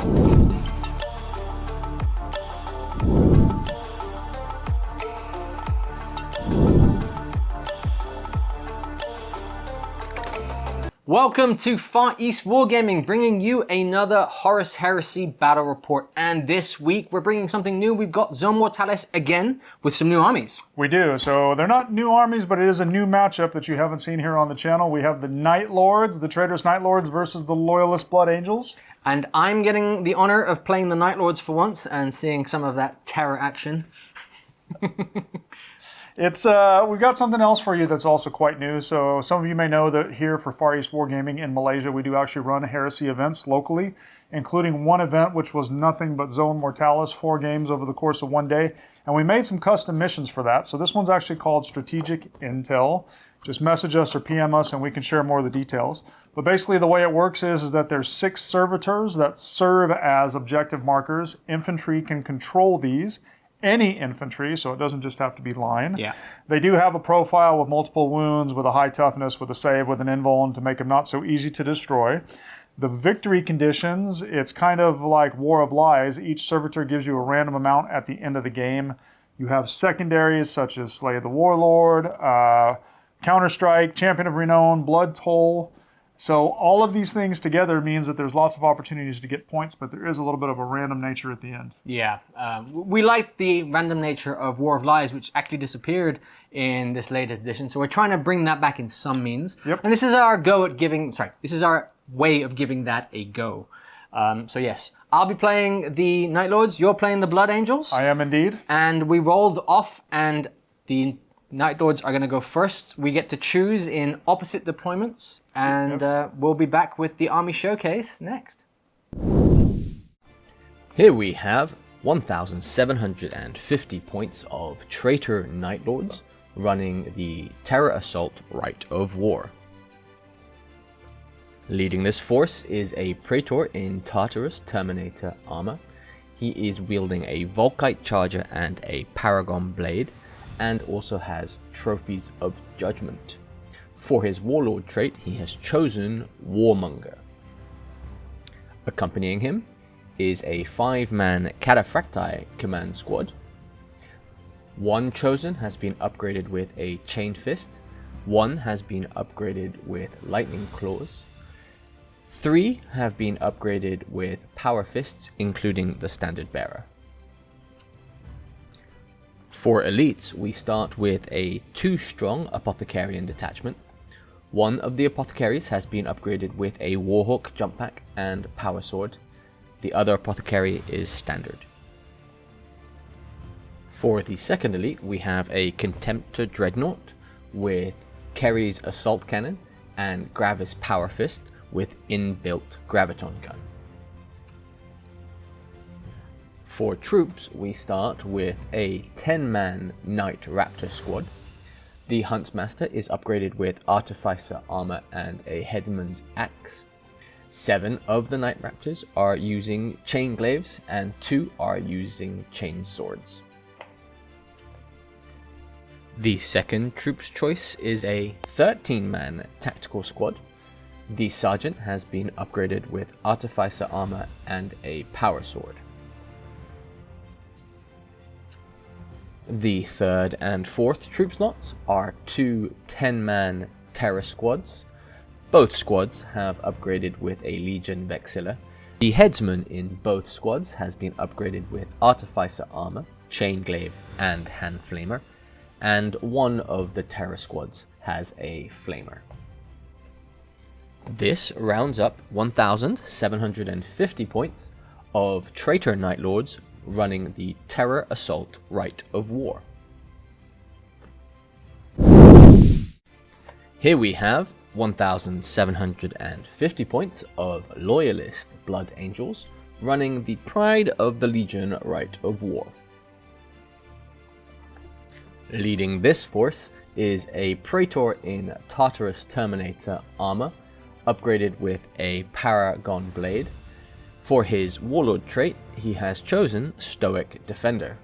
Welcome to Far East Wargaming, bringing you another Horus Heresy battle report. And this week we're bringing something new. We've got Zone Mortalis again with some new armies. We do. So they're not new armies, but it is a new matchup that you haven't seen here on the channel. We have the Night Lords, the Traitorous Night Lords versus the Loyalist Blood Angels. And I'm getting the honor of playing the Night Lords for once and seeing some of that terror action. We've got something else for you that's also quite new. So some of you may know that here for Far East Wargaming in Malaysia, we do actually run Heresy events locally, including one event which was nothing but Zone Mortalis, 4 games over the course of one day. And we made some custom missions for that. So this one's actually called Strategic Intel. Just message us or PM us and we can share more of the details. But basically the way it works is that there's 6 servitors that serve as objective markers. Infantry can control these. Any infantry, so it doesn't just have to be line. Yeah. They do have a profile with multiple wounds, with a high toughness, with a save, with an invuln to make them not so easy to destroy. The victory conditions, it's kind of like War of Lies. Each servitor gives you a random amount at the end of the game. You have secondaries such as Slay the Warlord, Counterstrike, Champion of Renown, Blood Toll. So all of these things together means that there's lots of opportunities to get points, but there is a little bit of a random nature at the end. Yeah, we like the random nature of War of Lies, which actually disappeared in this latest edition. So we're trying to bring that back in some means. Yep. And this is our go at giving, this is our way of giving that a go. So yes, I'll be playing the Night Lords, you're playing the Blood Angels. I am indeed. And we rolled off and the Night Lords are going to go first. We get to choose in opposite deployments. And we'll be back with the Army Showcase next. Here we have 1,750 points of Traitor Night Lords running the Terror Assault Rite of War. Leading this force is a Praetor in Tartarus Terminator armor. He is wielding a Volkite Charger and a Paragon Blade, and also has Trophies of Judgment. For his Warlord trait, he has chosen Warmonger. Accompanying him is a 5-man Cataphractii command squad. 1 chosen has been upgraded with a Chain Fist. 1 has been upgraded with Lightning Claws. 3 have been upgraded with Power Fists, including the Standard Bearer. For elites, we start with a 2-strong Apothecarian detachment. 1 of the Apothecaries has been upgraded with a Warhawk jump pack and Power Sword. The other Apothecary is standard. For the second elite, we have a Contemptor Dreadnought with Kerry's Assault Cannon and Gravis Power Fist with inbuilt Graviton Gun. For troops, we start with a 10-man Knight Raptor squad. The Huntsmaster is upgraded with Artificer armor and a Headman's Axe. 7 of the Knight Raptors are using Chain Glaives and 2 are using Chain Swords. The second troop's choice is a 13-man tactical squad. The Sergeant has been upgraded with Artificer armor and a Power Sword. The third and fourth troop slots are 2 10-man Terror squads. Both squads have upgraded with a Legion Vexilla. The headsman in both squads has been upgraded with Artificer armor, Chain Glaive, and Hand Flamer, and 1 of the Terror squads has a Flamer. This rounds up 1,750 points of Traitor Night Lords running the Terror Assault Rite of War. Here we have 1,750 points of Loyalist Blood Angels running the Pride of the Legion Rite of War. Leading this force is a Praetor in Tartarus Terminator armor, upgraded with a Paragon Blade. For his Warlord trait, he has chosen Stoic Defender.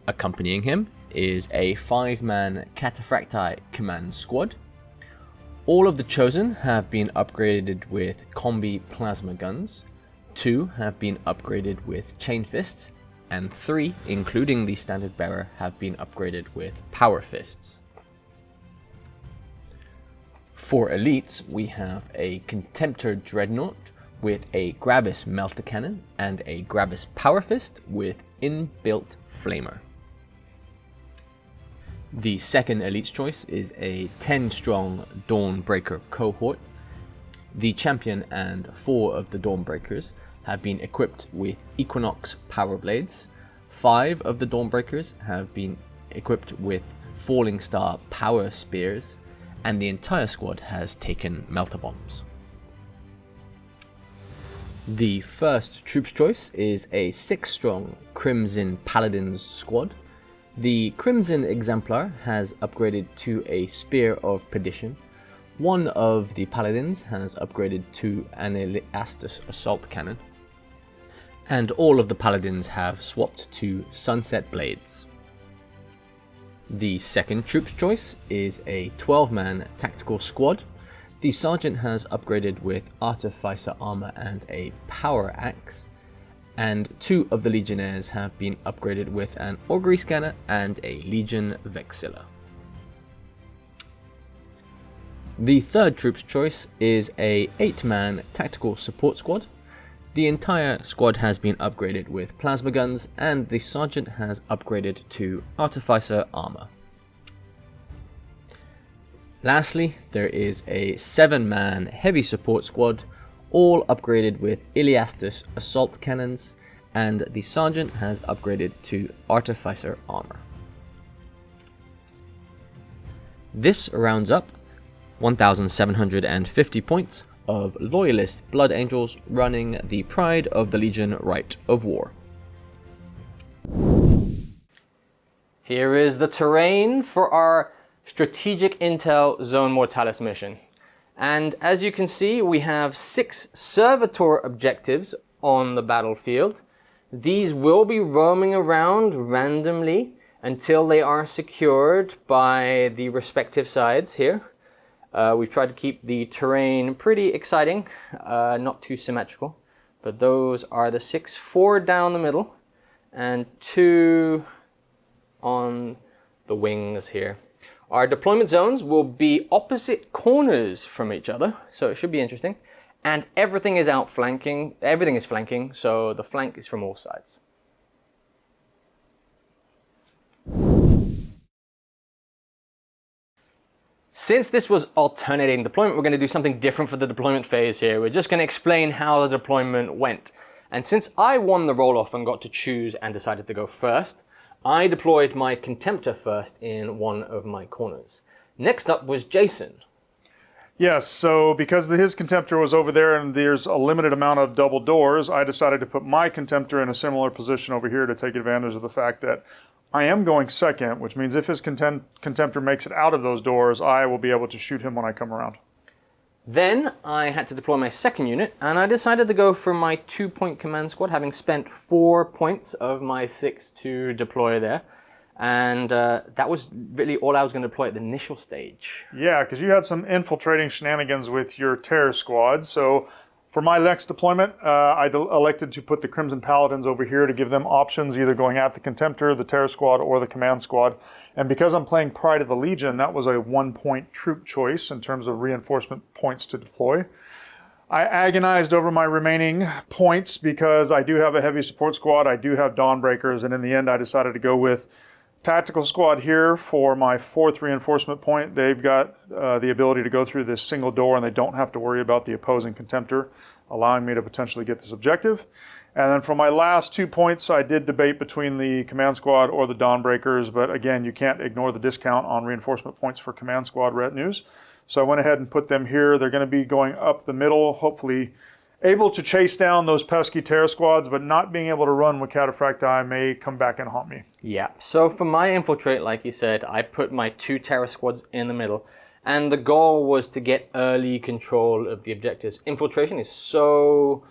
Accompanying him is a 5-man Cataphractii command squad. All of the chosen have been upgraded with Combi Plasma Guns. 2 have been upgraded with chain fists, and 3, including the standard bearer, have been upgraded with power fists. For elites, we have a Contemptor Dreadnought with a Gravis Melter Cannon and a Gravis Power Fist with inbuilt Flamer. The second elite's choice is a 10-strong Dawnbreaker cohort. The champion and 4 of the Dawnbreakers have been equipped with Equinox Power Blades. 5 of the Dawnbreakers have been equipped with Falling Star Power Spears, and the entire squad has taken Melter Bombs. The first troops choice is a 6-strong Crimson Paladins squad. The Crimson Exemplar has upgraded to a Spear of Perdition. One of the Paladins has upgraded to an Eliastus Assault Cannon. And all of the Paladins have swapped to Sunset Blades. The second troops choice is a 12-man tactical squad. The Sergeant has upgraded with Artificer Armor and a Power Axe, and 2 of the Legionnaires have been upgraded with an Augury Scanner and a Legion Vexilla. The third troops choice is a 8-man tactical support squad. The entire squad has been upgraded with plasma guns, and the Sergeant has upgraded to Artificer Armor. Lastly, there is a 7-man heavy support squad, all upgraded with Eliastus Assault Cannons, and the Sergeant has upgraded to Artificer Armor. This rounds up 1,750 points of Loyalist Blood Angels running the Pride of the Legion Rite of War. Here is the terrain for our Strategic Intel Zone Mortalis mission. And as you can see, we have 6 servitor objectives on the battlefield. These will be roaming around randomly until they are secured by the respective sides here. We've tried to keep the terrain pretty exciting, not too symmetrical, but those are the 6, 4 down the middle and 2 on the wings here. Our deployment zones will be opposite corners from each other, so it should be interesting. And everything is outflanking, everything is flanking, so the flank is from all sides. Since this was alternating deployment, we're going to do something different for the deployment phase here. We're just going to explain how the deployment went. And since I won the roll-off and got to choose and decided to go first, I deployed my Contemptor first in one of my corners. Next up was Jason. Yes, so because his Contemptor was over there and there's a limited amount of double doors, I decided to put my Contemptor in a similar position over here to take advantage of the fact that I am going second, which means if his Contemptor makes it out of those doors, I will be able to shoot him when I come around. Then I had to deploy my second unit, and I decided to go for my 2-point command squad, having spent 4 points of my 6 to deploy there. And that was really all I was going to deploy at the initial stage. Yeah, because you had some infiltrating shenanigans with your terror squad. So for my next deployment, I elected to put the Crimson Paladins over here to give them options, either going at the Contemptor, the terror squad, or the command squad. And because I'm playing Pride of the Legion, that was a 1-point troop choice in terms of reinforcement points to deploy. I agonized over my remaining points because I do have a heavy support squad, I do have Dawnbreakers, and in the end I decided to go with Tactical Squad here for my 4th reinforcement point. They've got the ability to go through this single door and they don't have to worry about the opposing Contemptor, allowing me to potentially get this objective. And then for my last 2 points, I did debate between the Command Squad or the Dawnbreakers, but again, you can't ignore the discount on reinforcement points for Command Squad retinues. So I went ahead and put them here. They're going to be going up the middle, hopefully able to chase down those pesky Terror Squads, but not being able to run with Cataphracti may come back and haunt me. Yeah, so for my infiltrate, like you said, I put my 2 Terror Squads in the middle. And the goal was to get early control of the objectives. Infiltration is so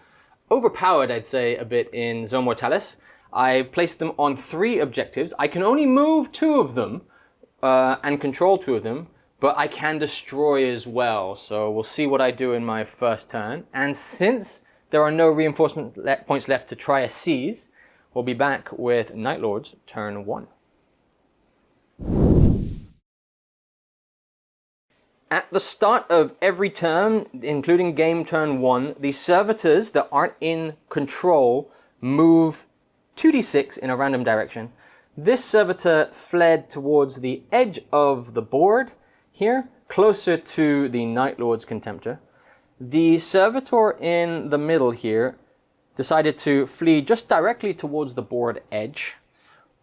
overpowered, I'd say, a bit in Zone Mortalis. I placed them on 3 objectives. I can only move 2 of them and control 2 of them, but I can destroy as well. So we'll see what I do in my first turn. And since there are no reinforcement points left to try a seize. We'll be back with Night Lords turn 1. At the start of every turn, including game turn 1, the servitors that aren't in control move 2d6 in a random direction. This servitor fled towards the edge of the board here, closer to the Night Lord's Contemptor. The servitor in the middle here decided to flee just directly towards the board edge.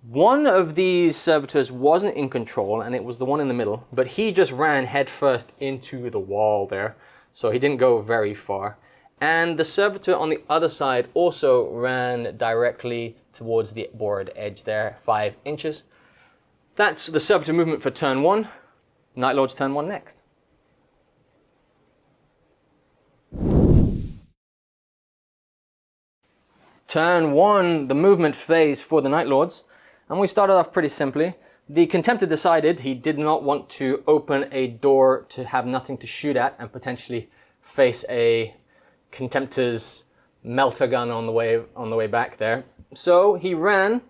One of these servitors wasn't in control, and it was the one in the middle, but he just ran headfirst into the wall there, so he didn't go very far. And the servitor on the other side also ran directly towards the board edge there, 5 inches. That's the servitor movement for turn 1. Night Lord's turn 1 next. Turn 1, the movement phase for the Night Lords. And we started off pretty simply. The Contemptor decided he did not want to open a door to have nothing to shoot at and potentially face a Contemptor's melter gun on the way back there. So he ran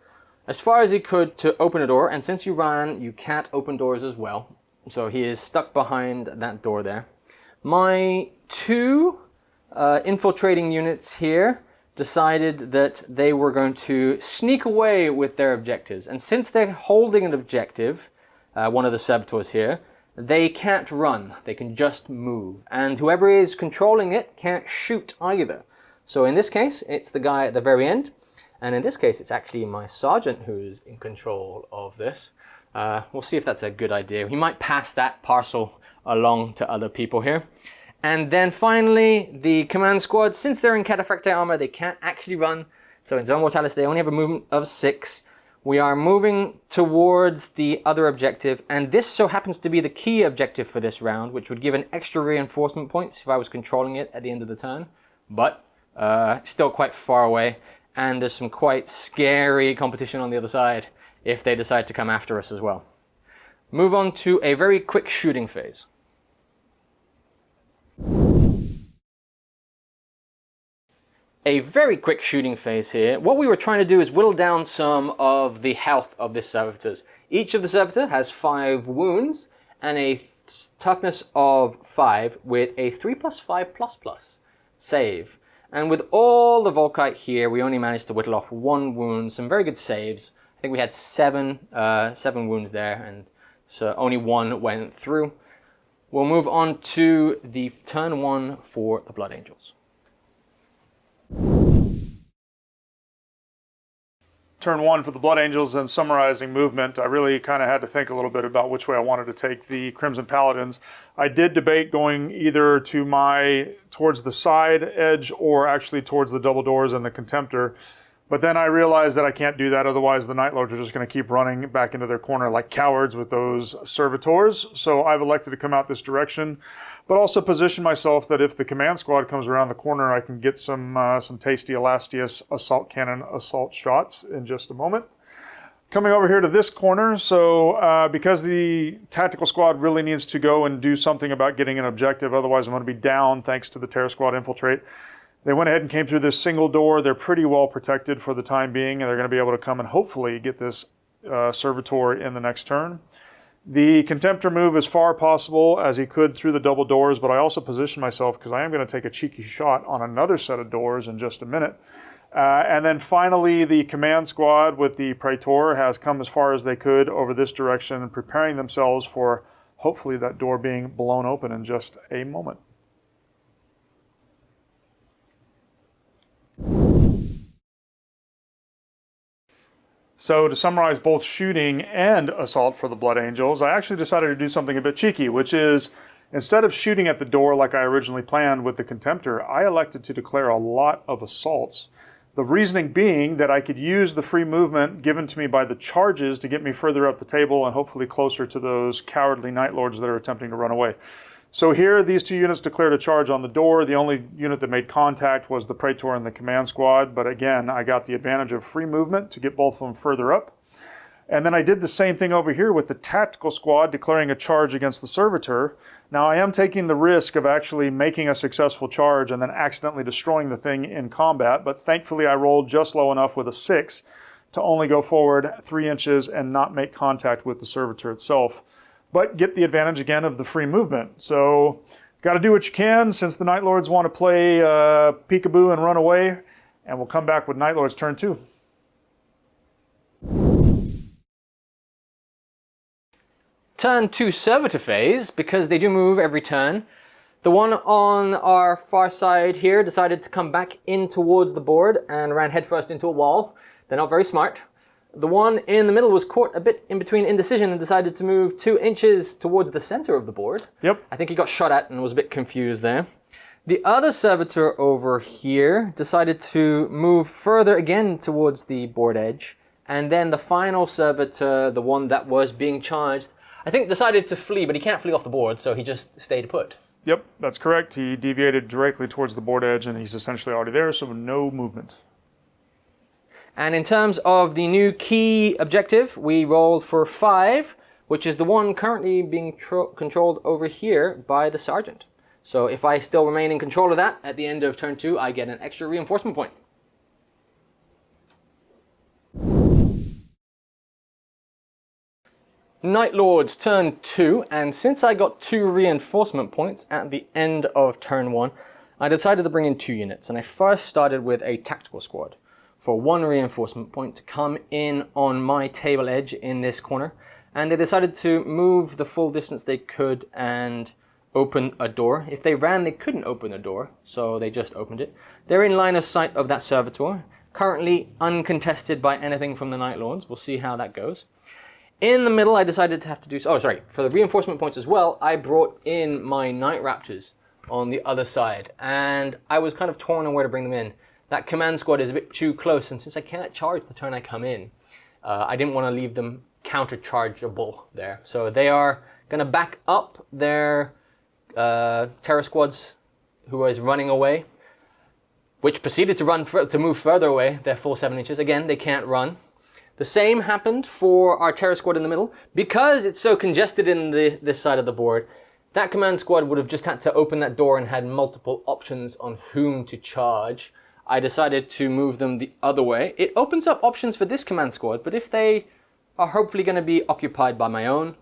as far as he could to open a door, and since you ran, you can't open doors as well. So he is stuck behind that door there. My 2 infiltrating units here decided that they were going to sneak away with their objectives. And since they're holding an objective, one of the servitors here, they can't run, they can just move. And whoever is controlling it can't shoot either. So in this case, it's the guy at the very end. And in this case, it's actually my sergeant who's in control of this. We'll see if that's a good idea. He might pass that parcel along to other people here. And then finally, the command squad, since they're in Cataphractii armor, they can't actually run. So in Zone Mortalis, they only have a movement of 6. We are moving towards the other objective, and this so happens to be the key objective for this round, which would give an extra reinforcement points if I was controlling it at the end of the turn. But still quite far away, and there's some quite scary competition on the other side if they decide to come after us as well. Move on to a very quick shooting phase. A very quick shooting phase here. What we were trying to do is whittle down some of the health of this servitors. Each of the servitor has 5 wounds and a toughness of 5 with a 3+5++ save. And with all the Volkite here, we only managed to whittle off 1 wound. Some very good saves. I think we had 7 wounds there, and so only 1 went through. We'll move on to the turn 1 for the Blood Angels. Turn 1 for the Blood Angels, and summarizing movement, I really kind of had to think a little bit about which way I wanted to take the Crimson Paladins. I did debate going either towards the side edge or actually towards the double doors and the Contemptor. But then I realized that I can't do that, otherwise the Night Lords are just going to keep running back into their corner like cowards with those servitors. So I've elected to come out this direction, but also position myself that if the command squad comes around the corner, I can get some tasty Elastius assault cannon assault shots in just a moment. Coming over here to this corner, so because the tactical squad really needs to go and do something about getting an objective, otherwise I'm going to be down thanks to the Terror Squad infiltrate. They went ahead and came through this single door. They're pretty well protected for the time being, and they're going to be able to come and hopefully get this servitor in the next turn. The Contemptor move as far possible as he could through the double doors, but I also position myself because I am going to take a cheeky shot on another set of doors in just a minute. And then finally, the command squad with the Praetor has come as far as they could over this direction, preparing themselves for hopefully that door being blown open in just a moment. So to summarize both shooting and assault for the Blood Angels, I actually decided to do something a bit cheeky, which is instead of shooting at the door like I originally planned with the Contemptor, I elected to declare a lot of assaults. The reasoning being that I could use the free movement given to me by the charges to get me further up the table and hopefully closer to those cowardly Night Lords that are attempting to run away. So here, these 2 units declared a charge on the door. The only unit that made contact was the Praetor and the command squad. But again, I got the advantage of free movement to get both of them further up. And then I did the same thing over here with the tactical squad declaring a charge against the Servitor. Now I am taking the risk of actually making a successful charge and then accidentally destroying the thing in combat, but thankfully I rolled just low enough with a 6 to only go forward 3 inches and not make contact with the Servitor itself, but get the advantage again of the free movement. So got to do what you can since the Night Lords want to play peekaboo and run away, and we'll come back with Night Lords turn 2. Turn 2 Servitor Phase, because they do move every turn. The one on our far side here decided to come back in towards the board and ran headfirst into a wall. They're not very smart. The one in the middle was caught a bit in between indecision and decided to move 2 inches towards the center of the board. Yep. I think he got shot at and was a bit confused there. The other Servitor over here decided to move further again towards the board edge. And then the final Servitor, the one that was being charged, I think decided to flee, but he can't flee off the board, so he just stayed put. Yep, that's correct. He deviated directly towards the board edge and he's essentially already there, so no movement. And in terms of the new key objective, we rolled for 5, which is the one currently being controlled over here by the Sergeant. So if I still remain in control of that, at the end of turn 2, I get an extra reinforcement point. Night Lords turn 2, and since I got 2 reinforcement points at the end of turn 1, I decided to bring in 2 units, and I first started with a tactical squad for 1 reinforcement point to come in on my table edge in this corner, and they decided to move the full distance they could and open a door. If they ran, they couldn't open a door, so they just opened it. They're in line of sight of that Servitor, currently uncontested by anything from the Night Lords. We'll see how that goes. In the middle, I decided to have to do... for the reinforcement points as well, I brought in my Night Raptors on the other side, and I was kind of torn on where to bring them in. That command squad is a bit too close, and since I can't charge the turn I come in, I didn't want to leave them counter-chargeable there. So they are going to back up their terror squads who is running away, which proceeded to move further away, their full 7 inches. Again, they can't run. The same happened for our terror squad in the middle. Because it's so congested in this side of the board, that command squad would have just had to open that door and had multiple options on whom to charge. I decided to move them the other way. It opens up options for this command squad, but if they are hopefully going to be occupied by my own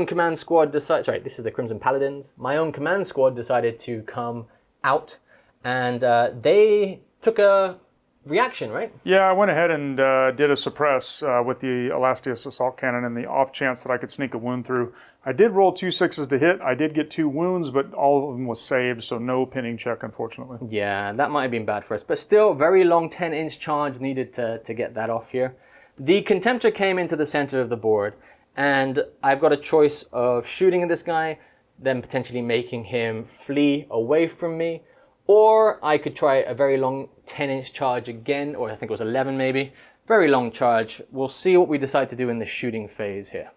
command squad decided... this is the Crimson Paladins. My own command squad decided to come out, and they took a reaction, right? Yeah, I went ahead and did a suppress with the Elastius Assault Cannon in the off chance that I could sneak a wound through. I did roll 2 6s to hit. I did get 2 wounds, but all of them was saved, so no pinning check, unfortunately. Yeah, that might have been bad for us, but still, very long 10-inch charge needed to get that off here. The Contemptor came into the center of the board, and I've got a choice of shooting this guy, then potentially making him flee away from me, or I could try a very long 10-inch charge again, or I think it was 11 maybe. Very long charge. We'll see what we decide to do in the shooting phase here.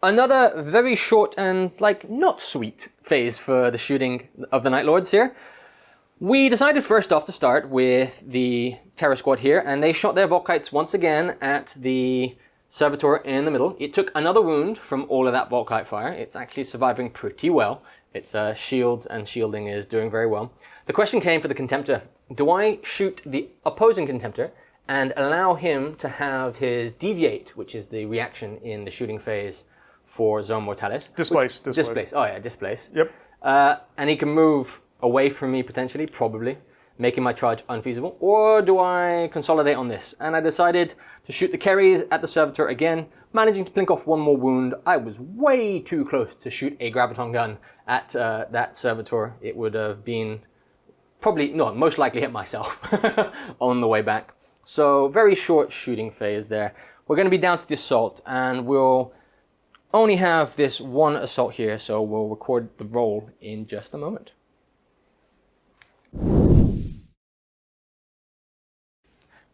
Another very short and, not sweet phase for the shooting of the Night Lords here. We decided first off to start with the Terror Squad here, and they shot their Volkites once again at the Servitor in the middle. It took another wound from all of that Volkite fire. It's actually surviving pretty well. Its shields and shielding is doing very well. The question came for the Contemptor. Do I shoot the opposing Contemptor and allow him to have his deviate, which is the reaction in the shooting phase for Zone Mortalis? Displace. Oh yeah, displace. Yep. And he can move away from me potentially, probably, making my charge unfeasible. Or do I consolidate on this? And I decided to shoot the Kerry at the Servitor again, managing to plink off 1 more wound. I was way too close to shoot a Graviton gun at that Servitor. It would have been most likely hit myself on the way back. So very short shooting phase there. We're going to be down to the assault, and we'll only have this 1 assault here, so we'll record the roll in just a moment.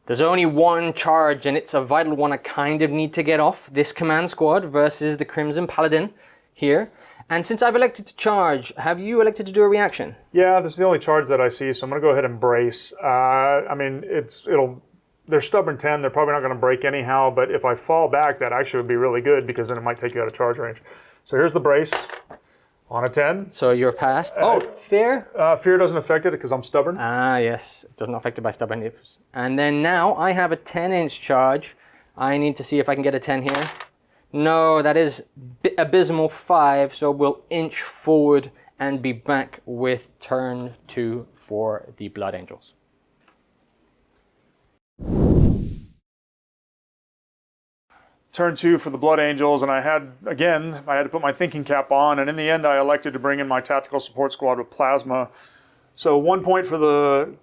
There's only 1 charge, and it's a vital one I kind of need to get off. This command squad versus the Crimson Paladin here. And since I've elected to charge, have you elected to do a reaction? Yeah, this is the only charge that I see, so I'm going to go ahead and brace. I mean, they're stubborn 10, they're probably not going to break anyhow, but if I fall back, that actually would be really good because then it might take you out of charge range. So here's the brace on a 10. So you're passed. Oh, fear? Fear doesn't affect it because I'm stubborn. Ah, yes. It does not affect it by stubbornness. And then now I have a 10-inch charge. I need to see if I can get a 10 here. No, that is abysmal 5, so we'll inch forward and be back with turn 2 for the Blood Angels. Turn 2 for the Blood Angels, and I had to put my thinking cap on, and in the end I elected to bring in my tactical support squad with plasma. So 1 point for the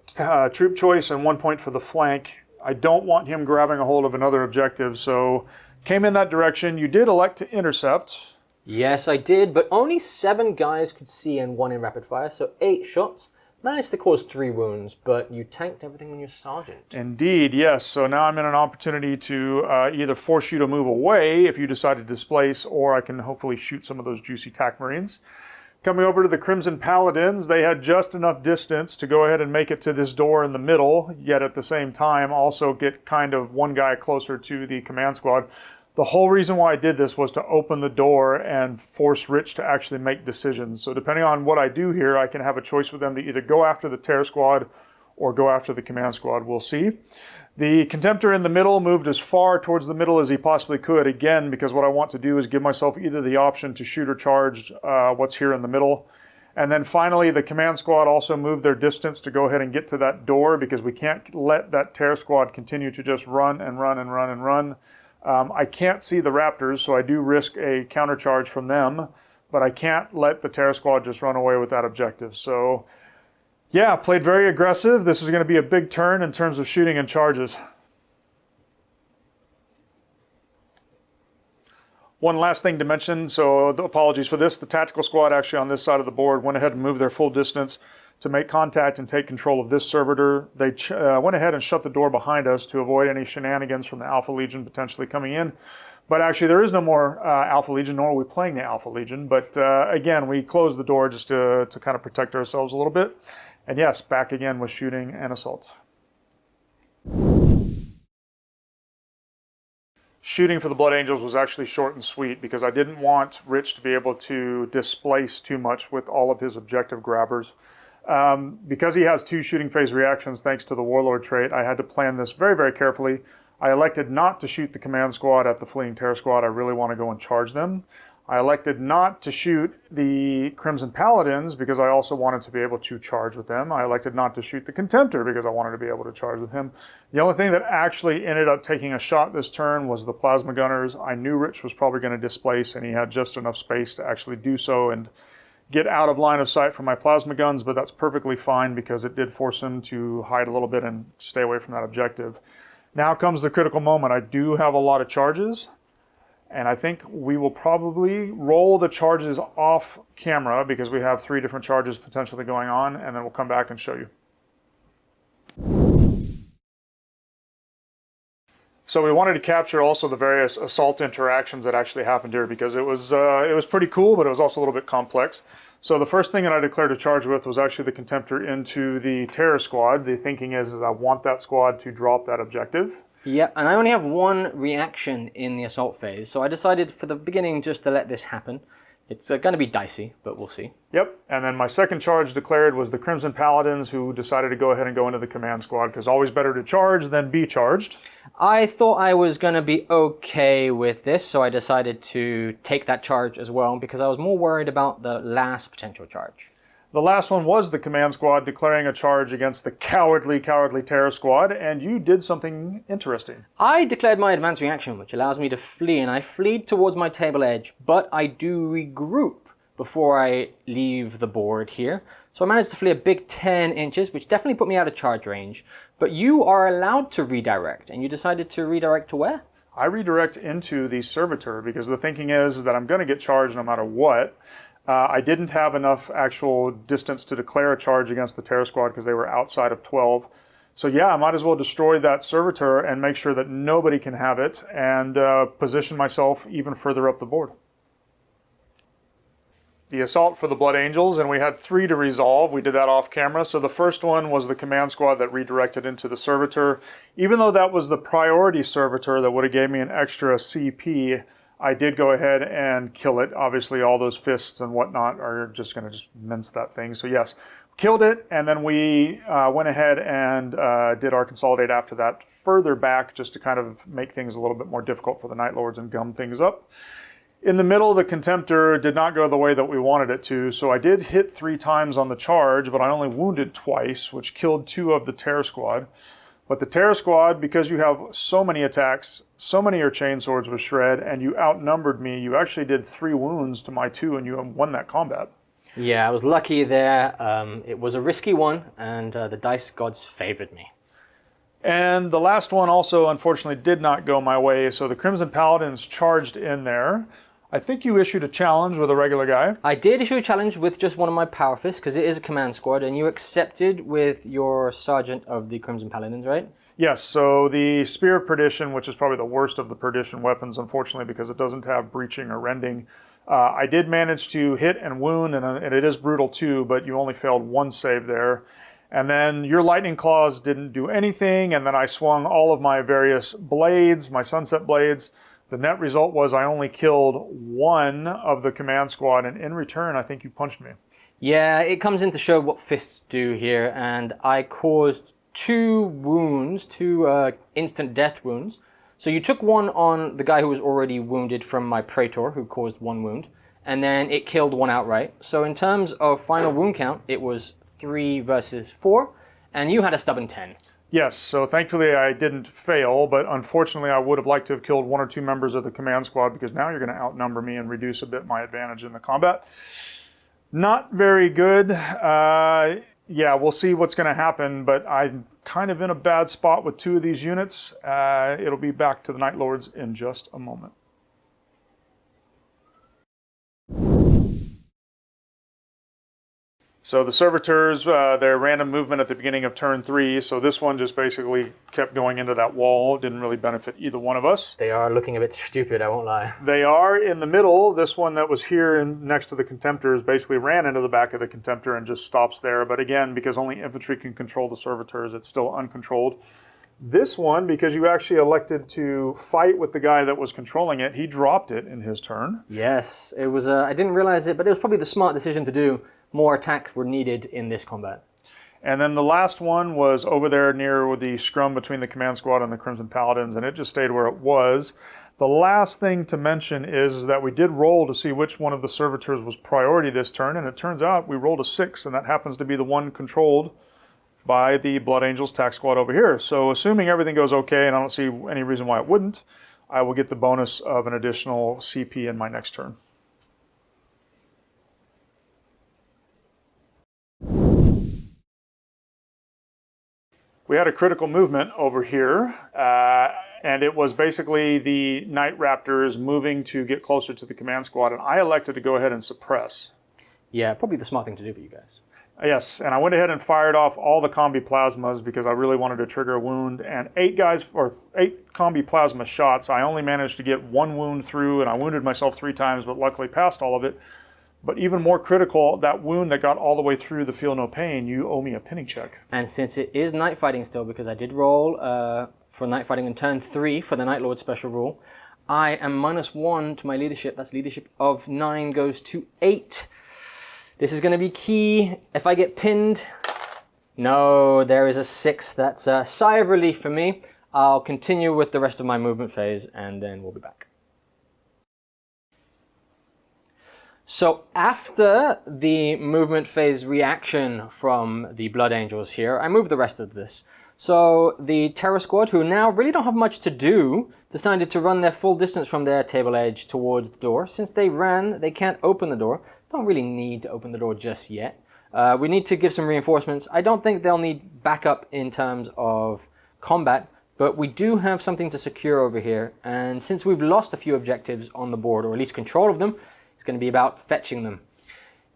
troop choice and 1 point for the flank. I don't want him grabbing a hold of another objective, so came in that direction. You did elect to intercept. Yes, I did, but only 7 guys could see and 1 in rapid fire, so 8 shots. Managed to cause 3 wounds, but you tanked everything on your sergeant. Indeed, yes. So now I'm in an opportunity to either force you to move away if you decide to displace, or I can hopefully shoot some of those juicy TAC Marines. Coming over to the Crimson Paladins, they had just enough distance to go ahead and make it to this door in the middle, yet at the same time also get kind of one guy closer to the command squad. The whole reason why I did this was to open the door and force Rich to actually make decisions. So depending on what I do here, I can have a choice with them to either go after the Terror Squad or go after the Command Squad. We'll see. The Contemptor in the middle moved as far towards the middle as he possibly could, again, because what I want to do is give myself either the option to shoot or charge what's here in the middle. And then finally, the Command Squad also moved their distance to go ahead and get to that door because we can't let that Terror Squad continue to just run and run and run and run. I can't see the Raptors, so I do risk a countercharge from them, but I can't let the Terror Squad just run away with that objective. So, yeah, played very aggressive. This is going to be a big turn in terms of shooting and charges. One last thing to mention, so apologies for this. The Tactical Squad actually on this side of the board went ahead and moved their full distance to make contact and take control of this servitor. They went ahead and shut the door behind us to avoid any shenanigans from the Alpha Legion potentially coming in. But actually there is no more Alpha Legion, nor are we playing the Alpha Legion. But again, we closed the door just to kind of protect ourselves a little bit. And yes, back again with shooting and assault. Shooting for the Blood Angels was actually short and sweet because I didn't want Rich to be able to displace too much with all of his objective grabbers. Because he has 2 shooting phase reactions thanks to the Warlord trait, I had to plan this very, very carefully. I elected not to shoot the command squad at the fleeing Terror Squad. I really want to go and charge them. I elected not to shoot the Crimson Paladins because I also wanted to be able to charge with them. I elected not to shoot the Contemptor because I wanted to be able to charge with him. The only thing that actually ended up taking a shot this turn was the Plasma Gunners. I knew Rich was probably going to displace, and he had just enough space to actually do so and get out of line of sight from my plasma guns, but that's perfectly fine because it did force him to hide a little bit and stay away from that objective. Now comes the critical moment. I do have a lot of charges, and I think we will probably roll the charges off camera because we have 3 different charges potentially going on, and then we'll come back and show you. So we wanted to capture also the various assault interactions that actually happened here because it was pretty cool, but it was also a little bit complex. So the first thing that I declared a charge with was actually the Contemptor into the Terror Squad. The thinking is I want that squad to drop that objective. Yeah, and I only have 1 reaction in the assault phase, so I decided for the beginning just to let this happen. It's going to be dicey, but we'll see. Yep, and then my second charge declared was the Crimson Paladins, who decided to go ahead and go into the command squad, because always better to charge than be charged. I thought I was going to be okay with this, so I decided to take that charge as well, because I was more worried about the last potential charge. The last one was the command squad declaring a charge against the cowardly Terror Squad, and you did something interesting. I declared my advance reaction, which allows me to flee, and I flee towards my table edge, but I do regroup before I leave the board here. So I managed to flee a big 10 inches, which definitely put me out of charge range. But you are allowed to redirect, and you decided to redirect to where? I redirect into the Servitor, because the thinking is that I'm going to get charged no matter what. I didn't have enough actual distance to declare a charge against the Terror Squad because they were outside of 12. So yeah, I might as well destroy that Servitor and make sure that nobody can have it and position myself even further up the board. the assault for the Blood Angels, and we had 3 to resolve. We did that off camera. So the first one was the command squad that redirected into the Servitor. Even though that was the priority Servitor that would have gave me an extra CP, I did go ahead and kill it. Obviously, all those fists and whatnot are just going to just mince that thing. So yes, killed it, and then we went ahead and did our consolidate after that further back, just to kind of make things a little bit more difficult for the Night Lords and gum things up. In the middle, the Contemptor did not go the way that we wanted it to, so I did hit 3 times on the charge, but I only wounded twice, which killed 2 of the Terror Squad. But the Terror Squad, because you have so many attacks, so many of your chainswords with Shred, and you outnumbered me, you actually did 3 wounds to my 2, and you won that combat. Yeah, I was lucky there. It was a risky one, and the dice gods favored me. And the last one also, unfortunately, did not go my way, so the Crimson Paladins charged in there. I think you issued a challenge with a regular guy. I did issue a challenge with just one of my Power Fists, because it is a command squad, and you accepted with your Sergeant of the Crimson Paladins, right? Yes, so the Spear of Perdition, which is probably the worst of the Perdition weapons, unfortunately, because it doesn't have breaching or rending. I did manage to hit and wound, and it is brutal too, but you only failed 1 save there. And then your Lightning Claws didn't do anything, and then I swung all of my various blades, my Sunset Blades. The net result was I only killed 1 of the command squad, and in return, I think you punched me. Yeah, it comes in to show what fists do here, and I caused 2 wounds, 2 instant death wounds. So you took 1 on the guy who was already wounded from my Praetor, who caused 1 wound, and then it killed 1 outright. So in terms of final wound count, it was 3 versus 4, and you had a stubborn 10. Yes, so thankfully I didn't fail, but unfortunately I would have liked to have killed 1 or 2 members of the command squad, because now you're going to outnumber me and reduce a bit my advantage in the combat. Not very good. Yeah, we'll see what's going to happen, but I'm kind of in a bad spot with 2 of these units. It'll be back to the Night Lords in just a moment. So the Servitors, their random movement at the beginning of turn 3, so this one just basically kept going into that wall, didn't really benefit either one of us. They are looking a bit stupid, I won't lie. They are in the middle. This one that was here next to the Contemptors basically ran into the back of the Contemptor and just stops there. But again, because only infantry can control the Servitors, it's still uncontrolled. This one, because you actually elected to fight with the guy that was controlling it, he dropped it in his turn. Yes, it was. I didn't realize it, but it was probably the smart decision to do. More attacks were needed in this combat. And then the last one was over there near the scrum between the command squad and the Crimson Paladins, and it just stayed where it was. The last thing to mention is that we did roll to see which one of the Servitors was priority this turn, and it turns out we rolled a 6, and that happens to be the one controlled by the Blood Angels tack squad over here. So assuming everything goes okay, and I don't see any reason why it wouldn't, I will get the bonus of an additional CP in my next turn. We had a critical movement over here, and it was basically the Night Raptors moving to get closer to the command squad, and I elected to go ahead and suppress. Yeah, probably the smart thing to do for you guys. Yes, and I went ahead and fired off all the combi plasmas because I really wanted to trigger a wound, and 8 combi plasma shots. I only managed to get 1 wound through, and I wounded myself 3 times, but luckily passed all of it. But even more critical, that wound that got all the way through the Feel No Pain, you owe me a pinning check. And since it is night fighting still, because I did roll for night fighting in turn 3 for the Night Lord special rule, I am -1 to my leadership. That's leadership of 9 goes to 8. This is going to be key. If I get pinned, no, there is a 6. That's a sigh of relief for me. I'll continue with the rest of my movement phase, and then we'll be back. So after the movement phase reaction from the Blood Angels here, I moved the rest of this. So the Terror Squad, who now really don't have much to do, decided to run their full distance from their table edge towards the door. Since they ran, they can't open the door. Don't really need to open the door just yet. We need to give some reinforcements. I don't think they'll need backup in terms of combat, but we do have something to secure over here. And since we've lost a few objectives on the board, or at least control of them, it's going to be about fetching them.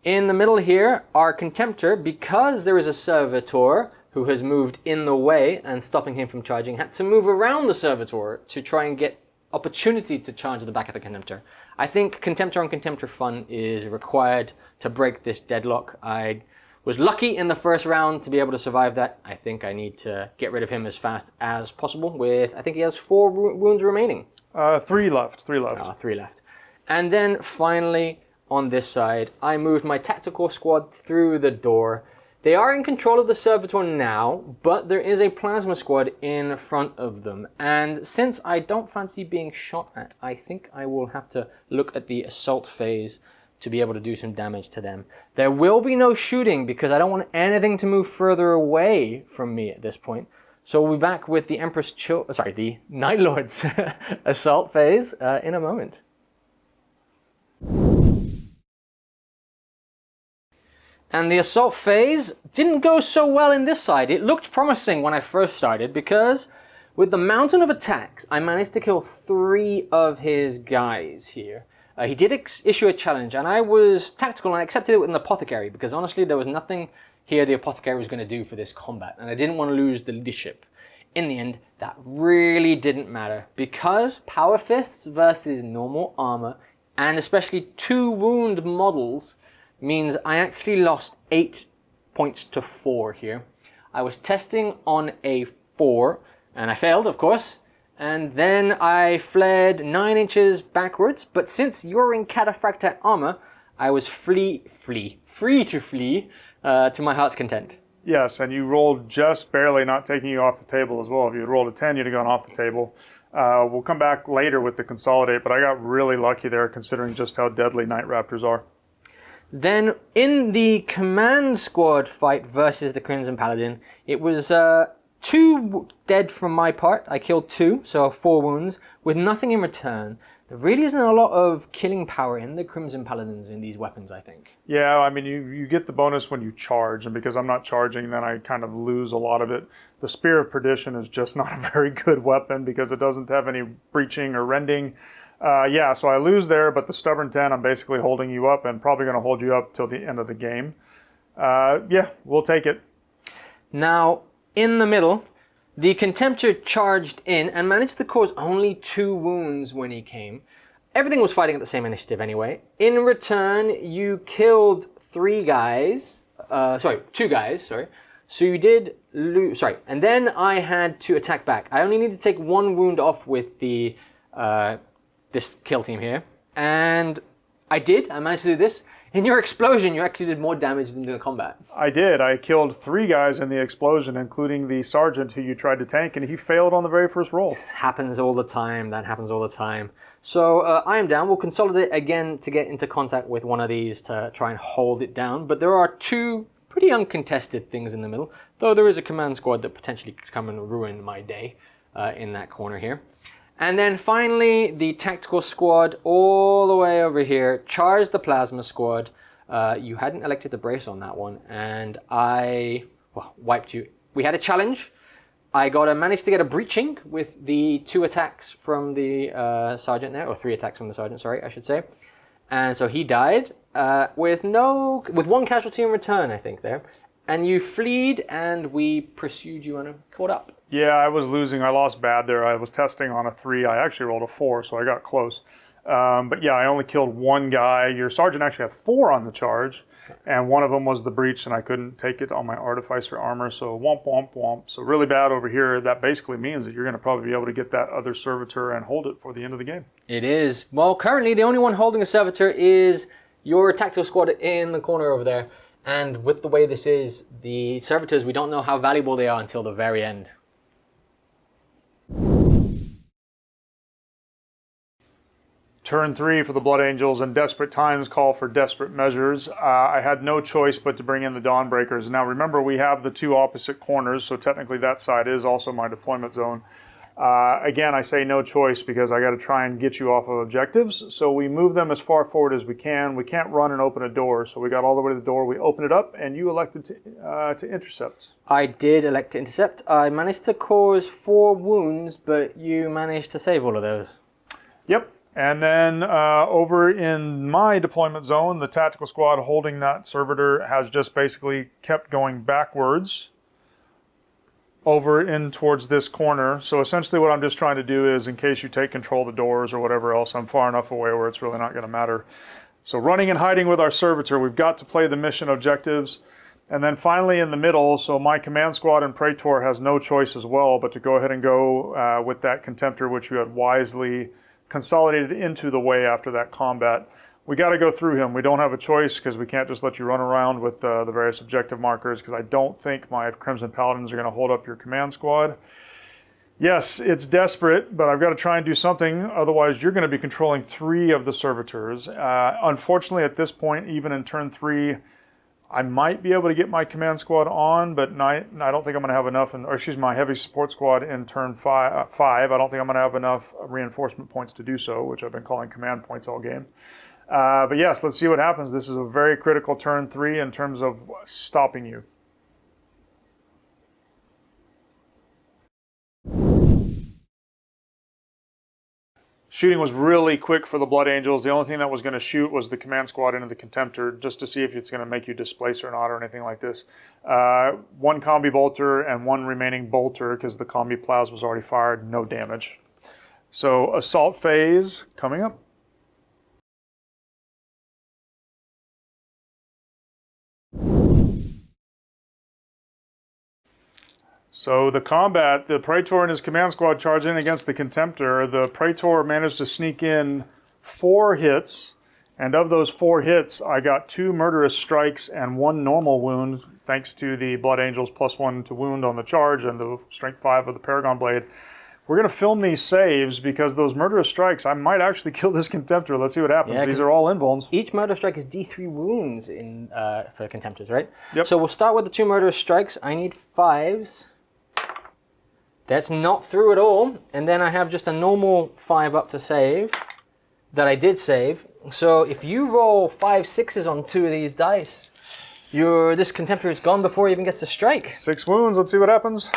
In the middle here, our Contemptor, because there is a Servitor who has moved in the way and stopping him from charging, had to move around the Servitor to try and get opportunity to charge the back of the Contemptor. I think Contemptor on Contemptor fun is required to break this deadlock. I was lucky in the first round to be able to survive that. I think I need to get rid of him as fast as possible with, I think he has 4 wounds remaining. 3 left, 3 left. 3 left. And then finally, on this side, I moved my tactical squad through the door. They are in control of the Servitor now, but there is a plasma squad in front of them. And since I don't fancy being shot at, I think I will have to look at the assault phase to be able to do some damage to them. There will be no shooting because I don't want anything to move further away from me at this point. So we'll be back with the the Night Lord's assault phase in a moment. And the assault phase didn't go so well in this side. It looked promising when I first started because with the mountain of attacks, I managed to kill 3 of his guys here. He did issue a challenge, and I was tactical and I accepted it with an apothecary because honestly there was nothing here the apothecary was going to do for this combat, and I didn't want to lose the leadership. In the end, that really didn't matter because power fists versus normal armor, and especially 2 wound models, means I actually lost 8 points to 4 here. I was testing on a 4, and I failed, of course, and then I fled 9 inches backwards, but since you're in cataphracta armor, I was free to flee to my heart's content. Yes, and you rolled just barely, not taking you off the table as well. If you had rolled a 10, you'd have gone off the table. We'll come back later with the consolidate, but I got really lucky there considering just how deadly Night Raptors are. Then in the command squad fight versus the Crimson Paladin, it was 2 dead from my part. I killed 2, so 4 wounds, with nothing in return. There really isn't a lot of killing power in the Crimson Paladins in these weapons, I think. Yeah, I mean, you get the bonus when you charge, and because I'm not charging, then I kind of lose a lot of it. The Spear of Perdition is just not a very good weapon because it doesn't have any breaching or rending. Yeah, so I lose there, but the Stubborn 10, I'm basically holding you up and probably going to hold you up till the end of the game. Yeah, we'll take it. Now, in the middle, the Contemptor charged in and managed to cause only 2 wounds when he came. Everything was fighting at the same initiative anyway. In return, you killed 2 guys, sorry. So you did lose, and then I had to attack back. I only need to take 1 wound off with the this kill team here, and I managed to do this. In your explosion, you actually did more damage than the combat. I did. I killed 3 guys in the explosion, including the sergeant who you tried to tank, and he failed on the very first roll. This happens all the time. That happens all the time. So I am down. We'll consolidate again to get into contact with one of these to try and hold it down, but there are 2 pretty uncontested things in the middle, though there is a command squad that potentially could come and ruin my day in that corner here. And then finally, the tactical squad all the way over here charged the plasma squad. You hadn't elected to brace on that one, and I wiped you. We had a challenge. I managed to get a breaching with the 2 attacks from the sergeant there, or 3 attacks from the sergeant, sorry, I should say. And so he died with 1 casualty in return, I think, there. And you fled, and we pursued you and caught up. Yeah, I was losing. I lost bad there. I was testing on a 3. I actually rolled a 4, so I got close. But yeah, I only killed 1 guy. Your sergeant actually had 4 on the charge, and one of them was the breach, and I couldn't take it on my artificer armor, so womp, womp, womp. So really bad over here. That basically means that you're going to probably be able to get that other servitor and hold it for the end of the game. It is. Well, currently the only one holding a servitor is your tactical squad in the corner over there. And with the way this is, the servitors, we don't know how valuable they are until the very end. Turn 3 for the Blood Angels, and desperate times call for desperate measures. I had no choice but to bring in the Dawnbreakers. Now remember, we have the 2 opposite corners, so technically that side is also my deployment zone. Again, I say no choice because I got to try and get you off of objectives. So we move them as far forward as we can. We can't run and open a door, so we got all the way to the door. We open it up, and you elected to intercept. I did elect to intercept. I managed to cause 4 wounds, but you managed to save all of those. Yep. And then over in my deployment zone, the tactical squad holding that servitor has just basically kept going backwards. over in towards this corner. So essentially what I'm just trying to do is, in case you take control of the doors or whatever else, I'm far enough away where it's really not going to matter. So running and hiding with our servitor, we've got to play the mission objectives. And then finally in the middle, so my command squad and Praetor has no choice as well but to go ahead and go with that Contemptor, which you had wisely consolidated into the way after that combat. We got to go through him. We don't have a choice because we can't just let you run around with the various objective markers, because I don't think my Crimson Paladins are going to hold up your command squad. Yes, it's desperate, but I've got to try and do something. Otherwise, you're going to be controlling 3 of the servitors. Unfortunately, at this point, even in turn 3, I might be able to get my command squad on, but I don't think I'm going to have enough, my heavy support squad in turn 5. I don't think I'm going to have enough reinforcement points to do so, which I've been calling command points all game. But yes, let's see what happens. This is a very critical turn 3 in terms of stopping you. Shooting was really quick for the Blood Angels. The only thing that was going to shoot was the command squad into the Contemptor, just to see if it's going to make you displace or not or anything like this. 1 combi bolter and 1 remaining bolter, because the combi plows was already fired, no damage. So assault phase coming up. So the combat, the Praetor and his command squad charge in against the Contemptor. The Praetor managed to sneak in 4 hits, and of those 4 hits, I got 2 murderous strikes and 1 normal wound, thanks to the Blood Angels +1 to wound on the charge and the strength 5 of the Paragon Blade. We're going to film these saves because those murderous strikes, I might actually kill this Contemptor. Let's see what happens. Yeah, these are all invulns. Each murder strike is D3 wounds for Contemptors, right? Yep. So we'll start with the 2 murderous strikes. I need 5s. That's not through at all. And then I have just a normal 5 up to save that I did save. So if you roll 5 6s on 2 of these dice, this Contemptor is gone before he even gets to strike. 6 wounds. Let's see what happens.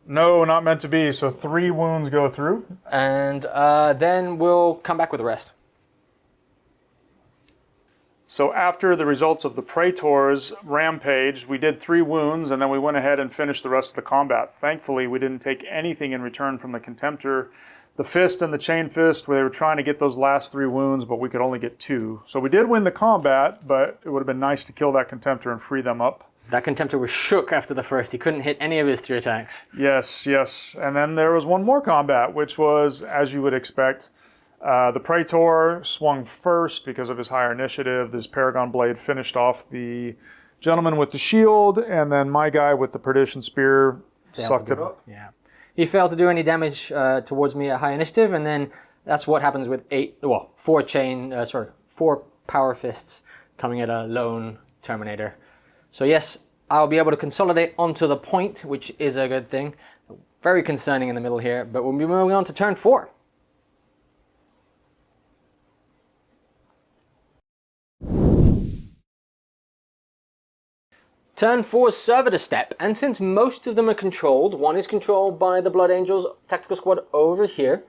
No, not meant to be. So 3 wounds go through. And then we'll come back with the rest. So after the results of the Praetor's rampage, we did 3 wounds, and then we went ahead and finished the rest of the combat. Thankfully, we didn't take anything in return from the Contemptor. The Fist and the Chain Fist, where they were trying to get those last 3 wounds, but we could only get 2. So we did win the combat, but it would have been nice to kill that Contemptor and free them up. That Contemptor was shook after the first. He couldn't hit any of his 3 attacks. Yes, yes. And then there was one more combat, which was, as you would expect, the Praetor swung first because of his higher initiative. This Paragon Blade finished off the gentleman with the shield, and then my guy with the Perdition Spear sucked it up. Yeah. He failed to do any damage towards me at high initiative, and then that's what happens with 4 Power Fists coming at a lone Terminator. So yes, I'll be able to consolidate onto the point, which is a good thing. Very concerning in the middle here, but we'll be moving on to turn 4. Turn 4's Servitor step, and since most of them are controlled, one is controlled by the Blood Angels tactical squad over here.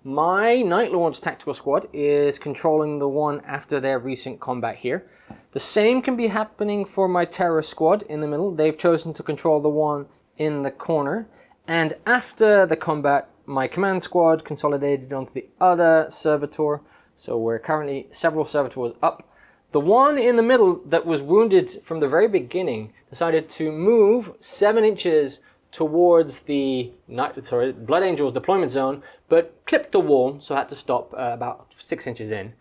My Night Lord's tactical squad is controlling the one after their recent combat here. The same can be happening for my Terror squad in the middle. They've chosen to control the one in the corner. And after the combat, my command squad consolidated onto the other Servitor. So we're currently several Servitors up. The one in the middle that was wounded from the very beginning decided to move 7 inches towards the Blood Angel's deployment zone, but clipped the wall, so had to stop about 6 inches in.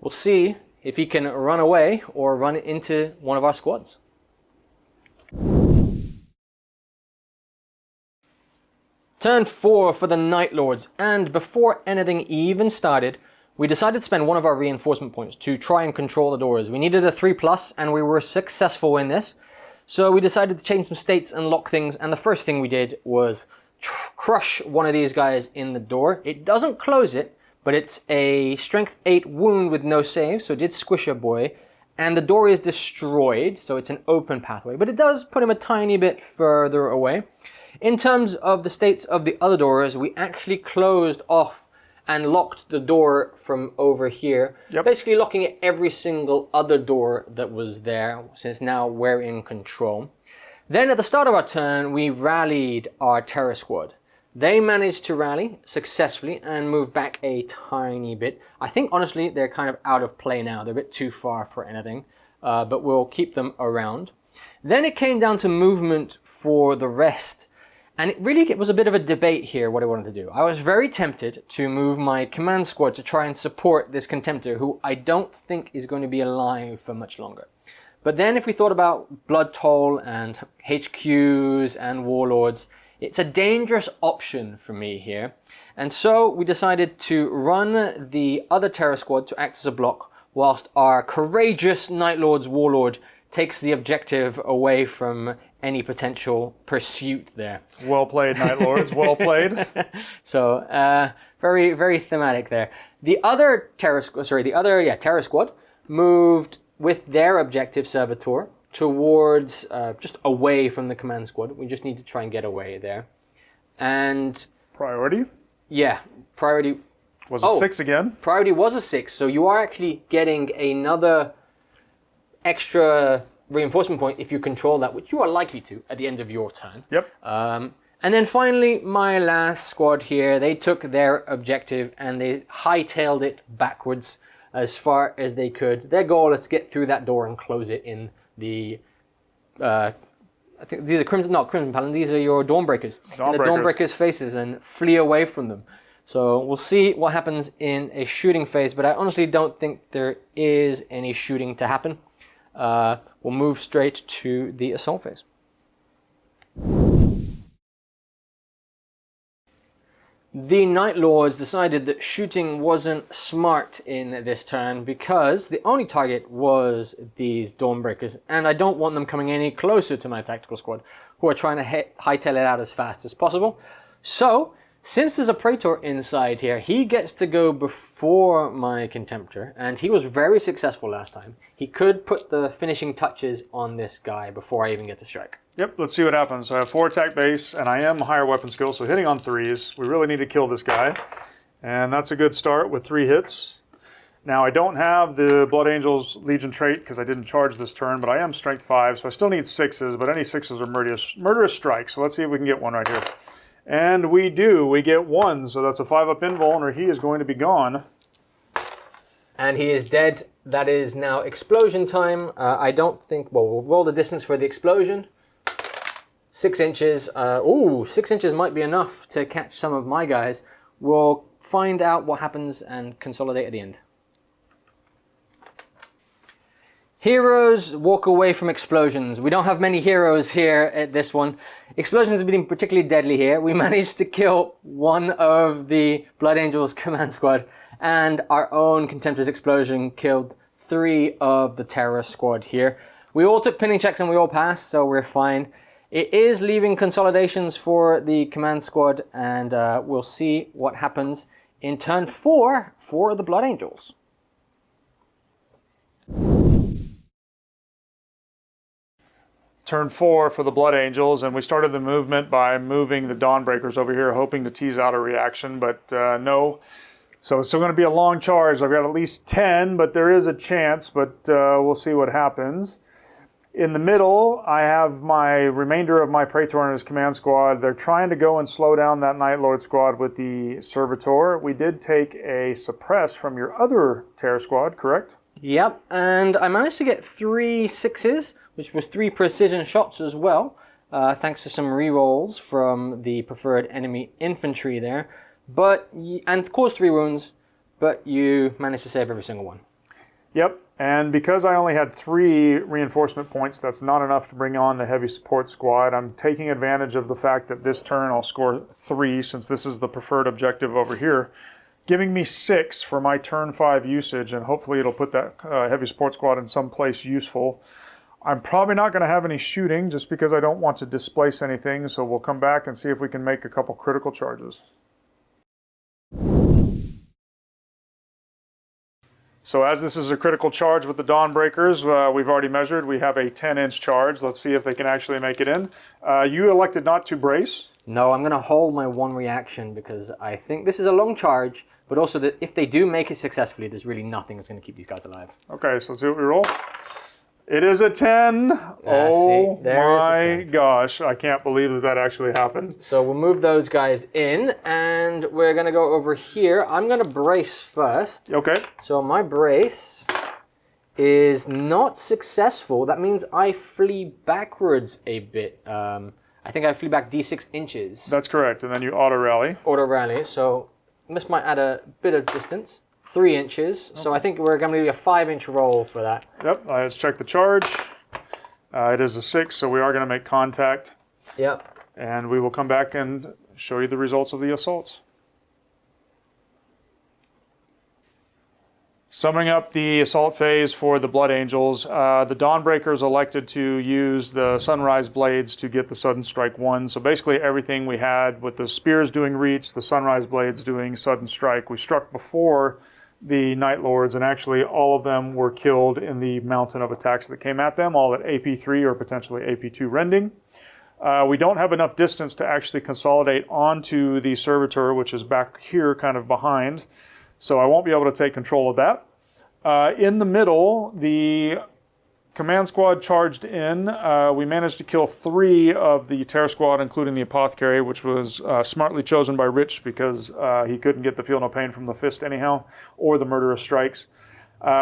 We'll see if he can run away or run into one of our squads. Turn 4 for the Night Lords, and before anything even started, we decided to spend one of our reinforcement points to try and control the doors. We needed a 3+, and we were successful in this. So we decided to change some states and lock things, and the first thing we did was crush one of these guys in the door. It doesn't close it, but it's a strength 8 wound with no save, so it did squish a boy. And the door is destroyed, so it's an open pathway, but it does put him a tiny bit further away. In terms of the states of the other doors, we actually closed off and locked the door from over here, basically locking every single other door that was there, since now we're in control. Then at the start of our turn, we rallied our Terror Squad. They managed to rally successfully and move back a tiny bit. I think, honestly, they're kind of out of play now. They're a bit too far for anything, but we'll keep them around. Then it came down to movement for the rest. And it was a bit of a debate here, what I wanted to do. I was very tempted to move my command squad to try and support this Contemptor, who I don't think is going to be alive for much longer. But then if we thought about Blood Toll and HQs and Warlords, it's a dangerous option for me here. And so we decided to run the other Terror Squad to act as a block, whilst our courageous Night Lord's Warlord takes the objective away from any potential pursuit there. Well played, Night Lords. Well played. So very, very thematic there. The other Terror Squad moved with their objective Servitor towards just away from the command squad. We just need to try and get away there. And priority? Yeah, priority was a 6 again. Priority was a 6, so you are actually getting another extra reinforcement point if you control that, which you are likely to at the end of your turn. Yep. And then finally, my last squad here, they took their objective and they hightailed it backwards as far as they could. Their goal is to get through that door and close it in the... I think these are not Crimson Paladin, these are your Dawnbreakers. In the Dawnbreakers' faces and flee away from them. So we'll see what happens in a shooting phase, but I honestly don't think there is any shooting to happen. We'll move straight to the assault phase. The Night Lords decided that shooting wasn't smart in this turn because the only target was these Dawnbreakers, and I don't want them coming any closer to my tactical squad, who are trying to hightail it out as fast as possible. So, since there's a Praetor inside here, he gets to go before my Contemptor, and he was very successful last time. He could put the finishing touches on this guy before I even get to strike. Yep, let's see what happens. So I have 4 attack base, and I am higher weapon skill, so hitting on 3s. We really need to kill this guy. And that's a good start with 3 hits. Now, I don't have the Blood Angel's Legion trait because I didn't charge this turn, but I am strength 5, so I still need 6s, but any 6s are murderous strikes. So let's see if we can get one right here. And we do. We get 1, so that's a 5-up invuln, or he is going to be gone. And he is dead. That is now explosion time. I don't think... Well, we'll roll the distance for the explosion. 6 inches. 6 inches might be enough to catch some of my guys. We'll find out what happens and consolidate at the end. Heroes walk away from explosions. We don't have many heroes here at this one. Explosions have been particularly deadly here. We managed to kill one of the Blood Angels command squad, and our own Contemptor's explosion killed 3 of the Terror squad here. We all took pinning checks and we all passed, so we're fine. It is leaving consolidations for the command squad, and we'll see what happens in turn 4 for the Blood Angels. Turn 4 for the Blood Angels, and we started the movement by moving the Dawnbreakers over here, hoping to tease out a reaction, but no. So it's still going to be a long charge. I've got at least 10, but there is a chance, but we'll see what happens. In the middle, I have my remainder of my Praetor and his command squad. They're trying to go and slow down that Night Lord squad with the Servitor. We did take a suppress from your other Terror squad, correct? Yep, and I managed to get 3 6s, which was 3 precision shots as well, thanks to some rerolls from the preferred enemy infantry there. And caused 3 wounds, but you managed to save every single one. Yep, and because I only had 3 reinforcement points, that's not enough to bring on the heavy support squad. I'm taking advantage of the fact that this turn I'll score 3, since this is the preferred objective over here, giving me 6 for my turn 5 usage, and hopefully it'll put that heavy support squad in some place useful. I'm probably not going to have any shooting just because I don't want to displace anything, so we'll come back and see if we can make a couple critical charges. So as this is a critical charge with the Dawnbreakers, we've already measured, we have a 10-inch charge. Let's see if they can actually make it in. You elected not to brace. No, I'm going to hold my 1 reaction because I think this is a long charge, but also that if they do make it successfully, there's really nothing that's going to keep these guys alive. Okay, so let's see what we roll. It is a 10. Oh there is the my 10. gosh. I can't believe that that actually happened. So we'll move those guys in, and we're going to go over here. I'm going to brace first. Okay. So my brace is not successful. That means I flee backwards a bit. I think I flee back D6 inches. That's correct. And then you auto rally. Auto rally. So this might add a bit of distance. 3 inches. Okay. So I think we're going to do a 5-inch roll for that. Yep. Let's check the charge. It is a 6, so we are going to make contact. Yep. And we will come back and show you the results of the assaults. Summing up the assault phase for the Blood Angels, the Dawnbreakers elected to use the Sunrise Blades to get the Sudden Strike 1. So basically everything we had with the Spears doing reach, the Sunrise Blades doing Sudden Strike, we struck before the Night Lords, and actually all of them were killed in the mountain of attacks that came at them, all at AP3 or potentially AP2 rending. We don't have enough distance to actually consolidate onto the Servitor, which is back here kind of behind, so I won't be able to take control of that. In the middle, the command squad charged in. We managed to kill 3 of the Terror Squad, including the Apothecary, which was smartly chosen by Rich because he couldn't get the Feel No Pain from the Fist anyhow, or the Murderous Strikes.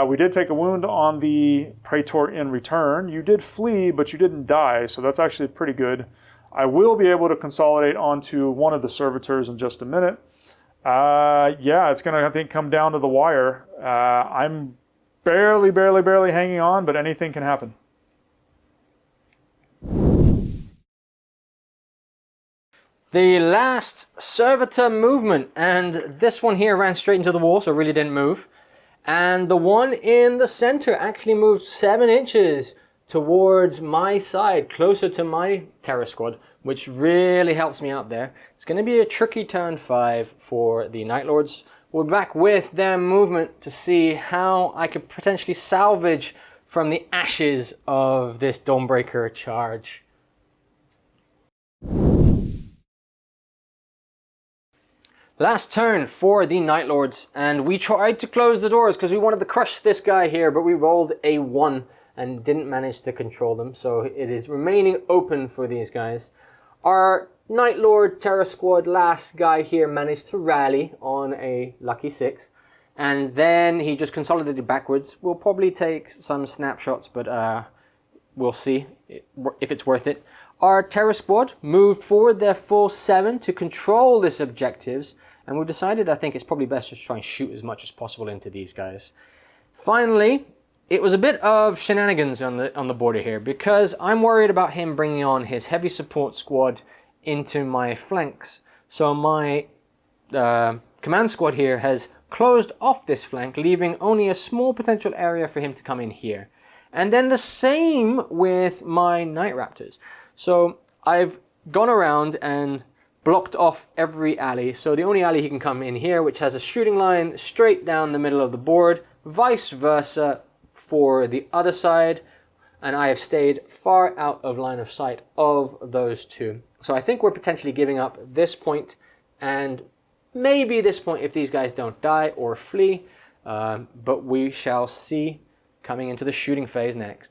We did take a wound on the Praetor in return. You did flee, but you didn't die, so that's actually pretty good. I will be able to consolidate onto one of the Servitors in just a minute. Yeah, it's going to, I think, come down to the wire. I'm barely hanging on, but anything can happen. The last Servitor movement, and this one here ran straight into the wall, so really didn't move. And the one in the center actually moved 7 inches towards my side, closer to my Terror Squad, which really helps me out there. It's going to be a tricky turn 5 for the Night Lords. We're back with their movement to see how I could potentially salvage from the ashes of this Dawnbreaker charge. Last turn for the Night Lords, and we tried to close the doors because we wanted to crush this guy here, but we rolled a 1 and didn't manage to control them, so it is remaining open for these guys. Our Night Lord Terror Squad last guy here managed to rally on a lucky 6, and then he just consolidated backwards. We'll probably take some snapshots, but we'll see if it's worth it. Our Terror Squad moved forward their full 7 to control this objectives, and we've decided I think it's probably best to try and shoot as much as possible into these guys. Finally, it was a bit of shenanigans on the border here, because I'm worried about him bringing on his heavy support squad into my flanks. So my command squad here has closed off this flank, leaving only a small potential area for him to come in here. And then the same with my Night Raptors. So I've gone around and blocked off every alley. So the only alley he can come in here, which has a shooting line straight down the middle of the board, vice versa for the other side, and I have stayed far out of line of sight of those two. So I think we're potentially giving up this point and maybe this point if these guys don't die or flee, but we shall see coming into the shooting phase next.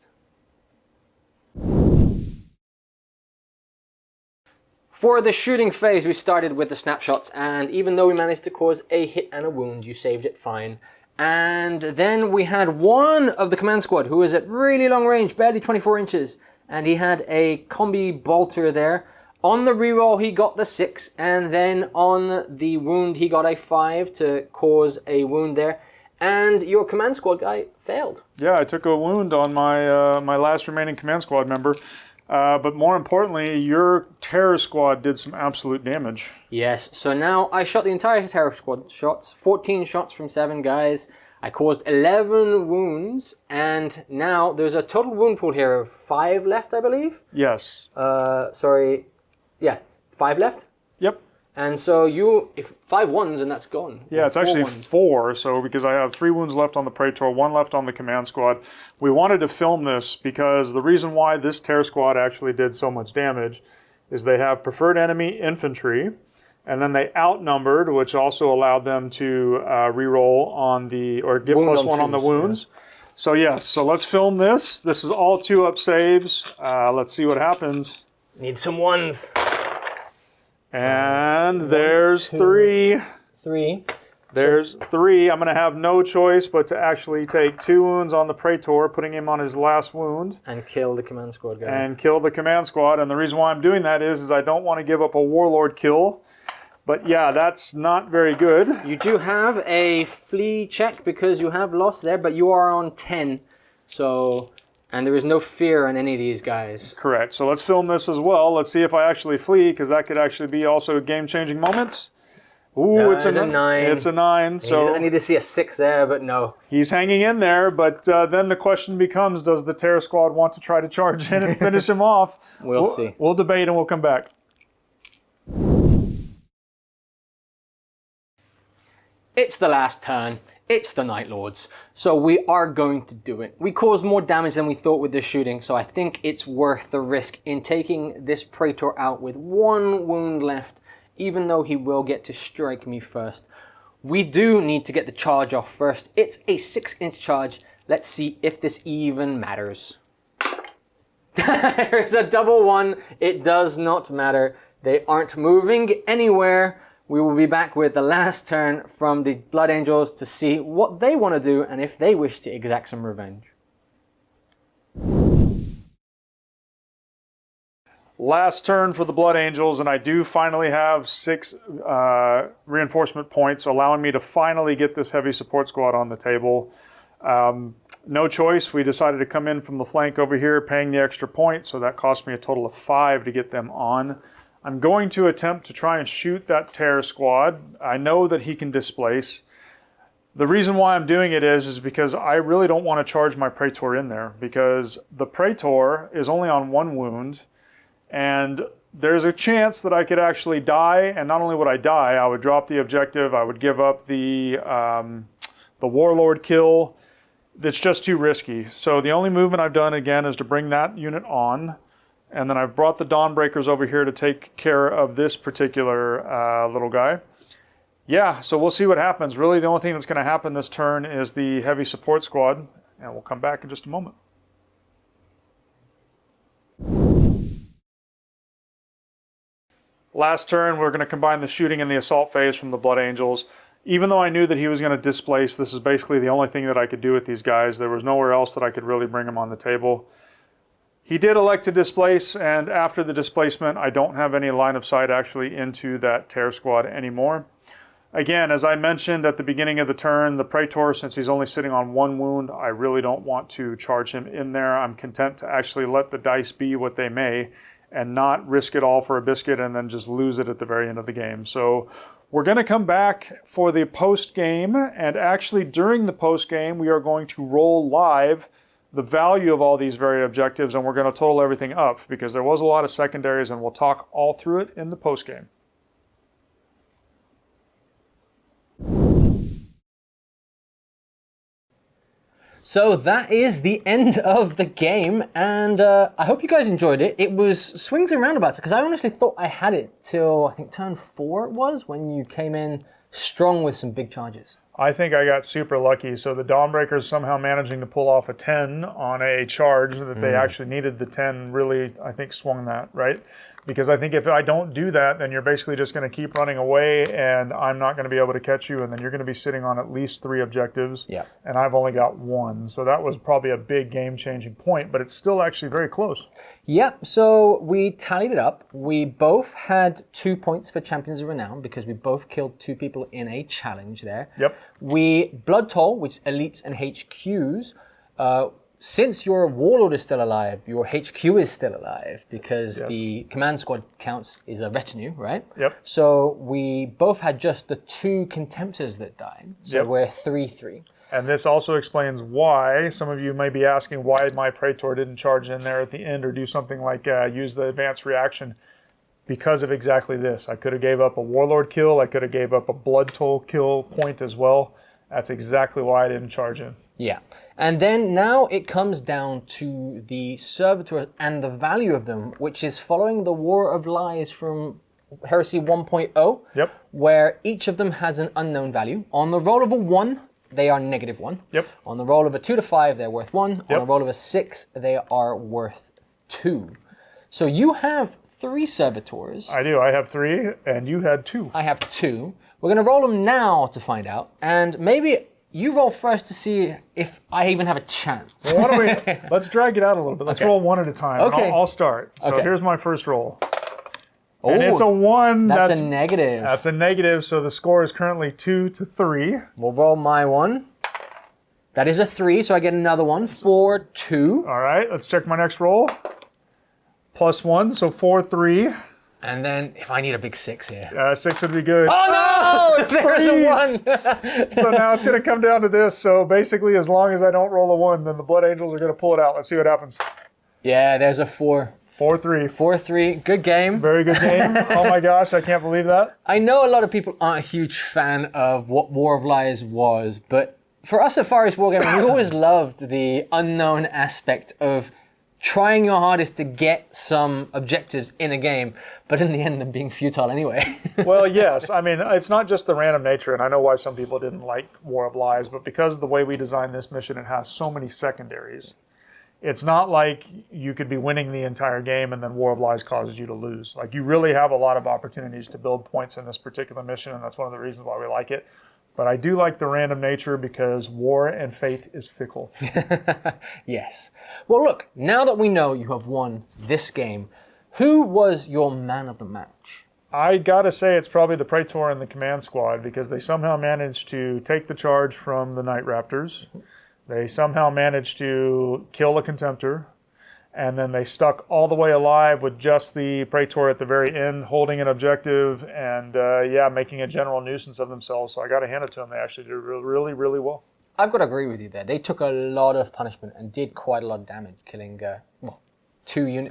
For the shooting phase, we started with the snapshots, and even though we managed to cause a hit and a wound, you saved it fine. And then we had one of the command squad who was at really long range, barely 24 inches, and he had a combi bolter there. On the reroll, he got the 6, and then on the wound, he got a 5 to cause a wound there. And your command squad guy failed. Yeah, I took a wound on my my last remaining command squad member. But more importantly, your Terror Squad did some absolute damage. Yes, so now I shot the entire Terror Squad shots, 14 shots from 7 guys. I caused 11 wounds, and now there's a total wound pool here of 5 left, I believe? Yes. Sorry, yeah, 5 left? Yep. And so if 5 ones and that's gone. Yeah, it's actually 4, so because I have 3 wounds left on the Praetor, 1 left on the command squad. We wanted to film this because the reason why this Terror Squad actually did so much damage is they have preferred enemy infantry, and then they outnumbered, which also allowed them to reroll on the, or get +1 on the wounds. Yeah. So yes, so let's film this. This is all 2-up saves. Let's see what happens. Need some ones. And there's 3. 3. There's 3. I'm going to have no choice but to actually take 2 wounds on the Praetor, putting him on his last wound. And kill the command squad guy. And kill the command squad. And the reason why I'm doing that is I don't want to give up a Warlord kill. But yeah, that's not very good. You do have a flee check because you have lost there, but you are on 10. So, and there is no fear on any of these guys. Correct. So let's film this as well. Let's see if I actually flee, because that could actually be also a game-changing moment. Ooh, No, it's a 9. It's a 9. So I need to see a 6 there, but no. He's hanging in there, but then the question becomes, does the Terror Squad want to try to charge in and finish him off? We'll see. We'll debate and we'll come back. It's the last turn. It's the Night Lords. So we are going to do it. We caused more damage than we thought with this shooting, so I think it's worth the risk in taking this Praetor out with 1 wound left, even though he will get to strike me first. We do need to get the charge off first. It's a 6-inch charge. Let's see if this even matters. There's a double 1. It does not matter. They aren't moving anywhere. We will be back with the last turn from the Blood Angels to see what they want to do and if they wish to exact some revenge. Last turn for the Blood Angels, and I do finally have 6 reinforcement points, allowing me to finally get this heavy support squad on the table. No choice, we decided to come in from the flank over here, paying the extra point, so that cost me a total of 5 to get them on. I'm going to attempt to try and shoot that Terror Squad. I know that he can displace. The reason why I'm doing it is because I really don't want to charge my Praetor in there, because the Praetor is only on 1 wound, and there's a chance that I could actually die, and not only would I die, I would drop the objective, I would give up the Warlord kill. It's just too risky. So the only movement I've done, again, is to bring that unit on, and then I've brought the Dawnbreakers over here to take care of this particular little guy. Yeah, so we'll see what happens. Really, the only thing that's going to happen this turn is the heavy support squad, and we'll come back in just a moment. Last turn, we're going to combine the shooting and the assault phase from the Blood Angels. Even though I knew that he was going to displace, this is basically the only thing that I could do with these guys. There was nowhere else that I could really bring him on the table. He did elect to displace, and after the displacement, I don't have any line of sight actually into that Terror Squad anymore. Again, as I mentioned at the beginning of the turn, the Praetor, since he's only sitting on 1 wound, I really don't want to charge him in there. I'm content to actually let the dice be what they may, and not risk it all for a biscuit and then just lose it at the very end of the game. So we're going to come back for the post-game, and actually during the post-game we are going to roll live the value of all these various objectives, and we're going to total everything up, because there was a lot of secondaries, and we'll talk all through it in the post-game. So that is the end of the game, and I hope you guys enjoyed it. It was swings and roundabouts, because I honestly thought I had it till, I think, turn 4 it was, when you came in strong with some big charges. I think I got super lucky. So the Dawnbreakers somehow managing to pull off a 10 on a charge that they actually needed the 10 really, I think, swung that, right? Because I think if I don't do that, then you're basically just going to keep running away, and I'm not going to be able to catch you, and then you're going to be sitting on at least 3 objectives, Yeah. and I've only got 1. So that was probably a big game-changing point, but it's still actually very close. Yep, so we tallied it up. We both had 2 points for Champions of Renown, because we both killed 2 people in a challenge there. Yep. We Blood Toll, which is elites and HQs. Since your Warlord is still alive, your HQ is still alive, because the command squad counts is a retinue, right? Yep. So we both had just the 2 Contemptors that died. So we're 3-3. And this also explains why some of you may be asking why my Praetor didn't charge in there at the end or do something like use the advanced reaction. Because of exactly this. I could have gave up a Warlord kill. I could have gave up a Blood Toll kill point as well. That's exactly why I didn't charge in. Yeah. And then now it comes down to the Servitor and the value of them, which is following the War of Lies from Heresy 1.0, Yep. where each of them has an unknown value. On the roll of a 1, they are -1. Yep. On the roll of a 2 to 5, they're worth 1. Yep. On a roll of a 6, they are worth 2. So you have 3 servitors. I do. I have 3, and you had 2. I have 2. We're going to roll them now to find out, and maybe you roll first to see if I even have a chance. Well, why don't we? Let's drag it out a little bit. Let's roll one at a time. Okay. I'll start. So Okay. here's my first roll. Oh, And it's a 1. that's a negative. That's a negative, so the score is currently 2 to 3. We'll roll my one. That is a 3, so I get another one. 4, 2. All right, let's check my next roll. +1, so 4, 3. And then if I need a big 6 here. 6 would be good. Oh no! There's a 1! So now it's going to come down to this. So basically, as long as I don't roll a 1, then the Blood Angels are going to pull it out. Let's see what happens. Yeah, there's a 4. 4, 3. 4, 3. Good game. Very good game. Oh my gosh, I can't believe that. I know a lot of people aren't a huge fan of what War of Lies was, but for us at Far East Wargaming, we always loved the unknown aspect of trying your hardest to get some objectives in a game, but in the end them being futile anyway. Well, yes. I mean, it's not just the random nature, and I know why some people didn't like War of Lies, but because of the way we designed this mission, it has so many secondaries. It's not like you could be winning the entire game and then War of Lies causes you to lose. Like, you really have a lot of opportunities to build points in this particular mission, and that's one of the reasons why we like it. But I do like the random nature because war and fate is fickle. Yes. Well, look, now that we know you have won this game, who was your man of the match? I gotta say it's probably the Praetor and the command squad because they somehow managed to take the charge from the Night Raptors. They somehow managed to kill the Contemptor. And then they stuck all the way alive with just the Praetor at the very end, holding an objective and, making a general nuisance of themselves. So I got to hand it to them. They actually did really, really well. I've got to agree with you there. They took a lot of punishment and did quite a lot of damage, killing,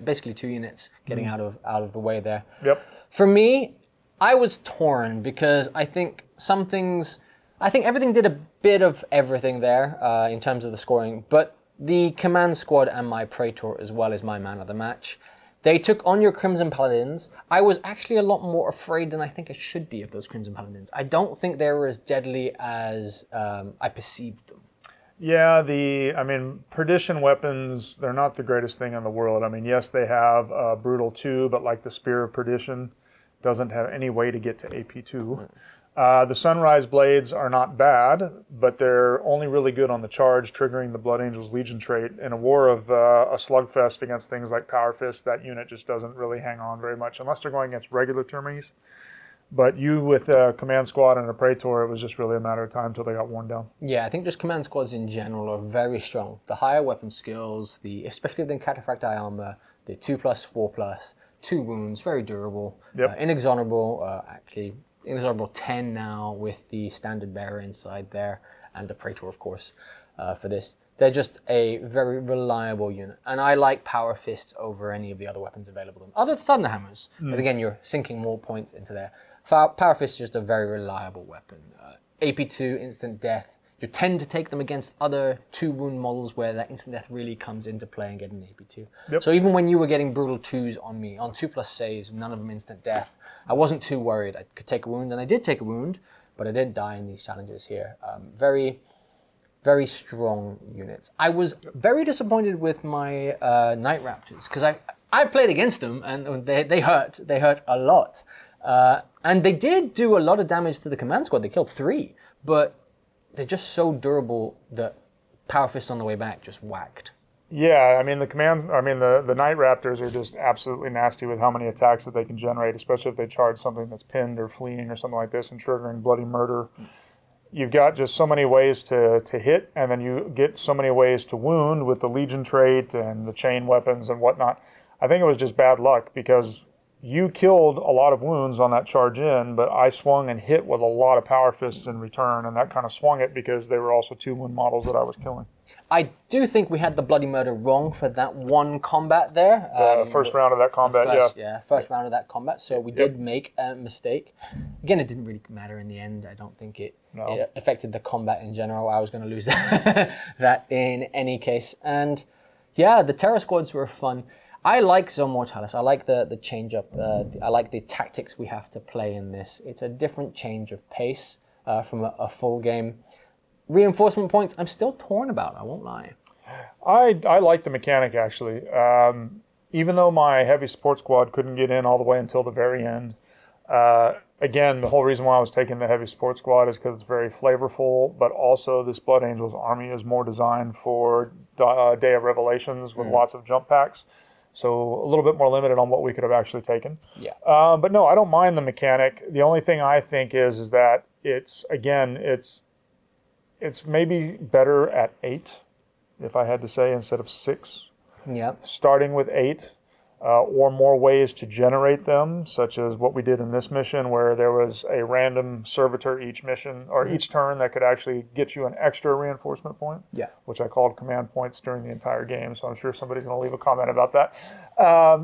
basically two units getting out of the way there. Yep. For me, I was torn because I think everything did a bit of everything there in terms of the scoring, but the command squad and my Praetor as well as my man of the match. They took on your Crimson Paladins. I was actually a lot more afraid than I think I should be of those Crimson Paladins. I don't think they were as deadly as I perceived them. Yeah, Perdition weapons, they're not the greatest thing in the world. I mean, yes, they have Brutal 2, but like the Spear of Perdition, doesn't have any way to get to AP2. The Sunrise Blades are not bad, but they're only really good on the charge, triggering the Blood Angels Legion trait. In a war of a slugfest against things like Power Fist, that unit just doesn't really hang on very much, unless they're going against regular termies. But you with a Command Squad and a Praetor, it was just really a matter of time until they got worn down. Yeah, I think just Command Squads in general are very strong. The higher weapon skills, especially the Cataphract Eye Armor, the 2+, 4+, 2 wounds, very durable, inexorable, Inexorable 10 now with the standard bearer inside there, and the Praetor, of course, for this. They're just a very reliable unit, and I like Power Fists over any of the other weapons available. Other Thunderhammers, but again, you're sinking more points into there. Power Fist is just a very reliable weapon. AP2, instant death. You tend to take them against other 2-wound models where that instant death really comes into play and getting an AP2. Yep. So even when you were getting Brutal 2s on me, on 2+ saves, none of them instant death, I wasn't too worried. I could take a wound, and I did take a wound, but I didn't die in these challenges here. Very, very strong units. I was very disappointed with my Night Raptors, because I played against them, and they hurt. They hurt a lot. And they did do a lot of damage to the command squad. They killed 3, but they're just so durable that Power Fist on the way back just whacked. Yeah, the Night Raptors are just absolutely nasty with how many attacks that they can generate, especially if they charge something that's pinned or fleeing or something like this and triggering bloody murder. You've got just so many ways to hit, and then you get so many ways to wound with the Legion trait and the chain weapons and whatnot. I think it was just bad luck because you killed a lot of wounds on that charge in, but I swung and hit with a lot of Power Fists in return, and that kind of swung it because they were also 2-wound models that I was killing. I do think we had the Bloody Murder wrong for that one combat there. First round of that combat, first round of that combat, so we did make a mistake. Again, it didn't really matter in the end. I don't think it affected the combat in general. I was going to lose that in any case. And yeah, the Terror Squads were fun. I like Zone Mortalis. I like the change up. I like the tactics we have to play in this. It's a different change of pace from a full game. reinforcement points, I'm still torn about, I won't lie. I like the mechanic, actually. Even though my heavy support squad couldn't get in all the way until the very end, again, the whole reason why I was taking the heavy support squad is because it's very flavorful, but also this Blood Angels army is more designed for Day of Revelations with lots of jump packs. So a little bit more limited on what we could have actually taken. Yeah. But no, I don't mind the mechanic. The only thing I think is that it's maybe better at 8, if I had to say, instead of 6. Yeah. Starting with 8, or more ways to generate them, such as what we did in this mission, where there was a random servitor each mission or each turn that could actually get you an extra reinforcement point. Yeah. Which I called command points during the entire game. So I'm sure somebody's going to leave a comment about that.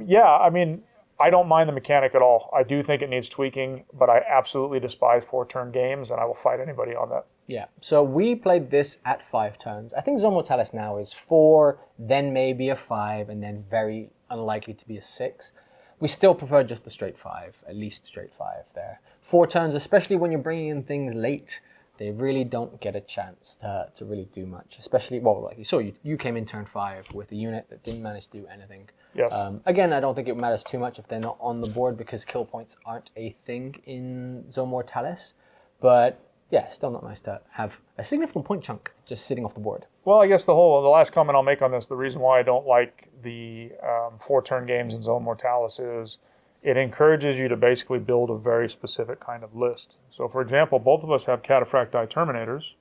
Yeah, I mean, I don't mind the mechanic at all. I do think it needs tweaking, but I absolutely despise 4-turn games, and I will fight anybody on that. Yeah, so we played this at 5 turns. I think Zone Mortalis now is 4, then maybe a 5, and then very unlikely to be a 6. We still prefer just the straight 5, at least straight 5 there. 4 turns, especially when you're bringing in things late, they really don't get a chance to really do much. Especially, well, like you saw, you came in turn 5 with a unit that didn't manage to do anything. Yes. Again, I don't think it matters too much if they're not on the board because kill points aren't a thing in Zone Mortalis, but yeah, still not nice to have a significant point chunk just sitting off the board. Well, I guess the last comment I'll make on this, the reason why I don't like the 4-turn games in Zone Mortalis is it encourages you to basically build a very specific kind of list. So, for example, both of us have Cataphracti Terminators.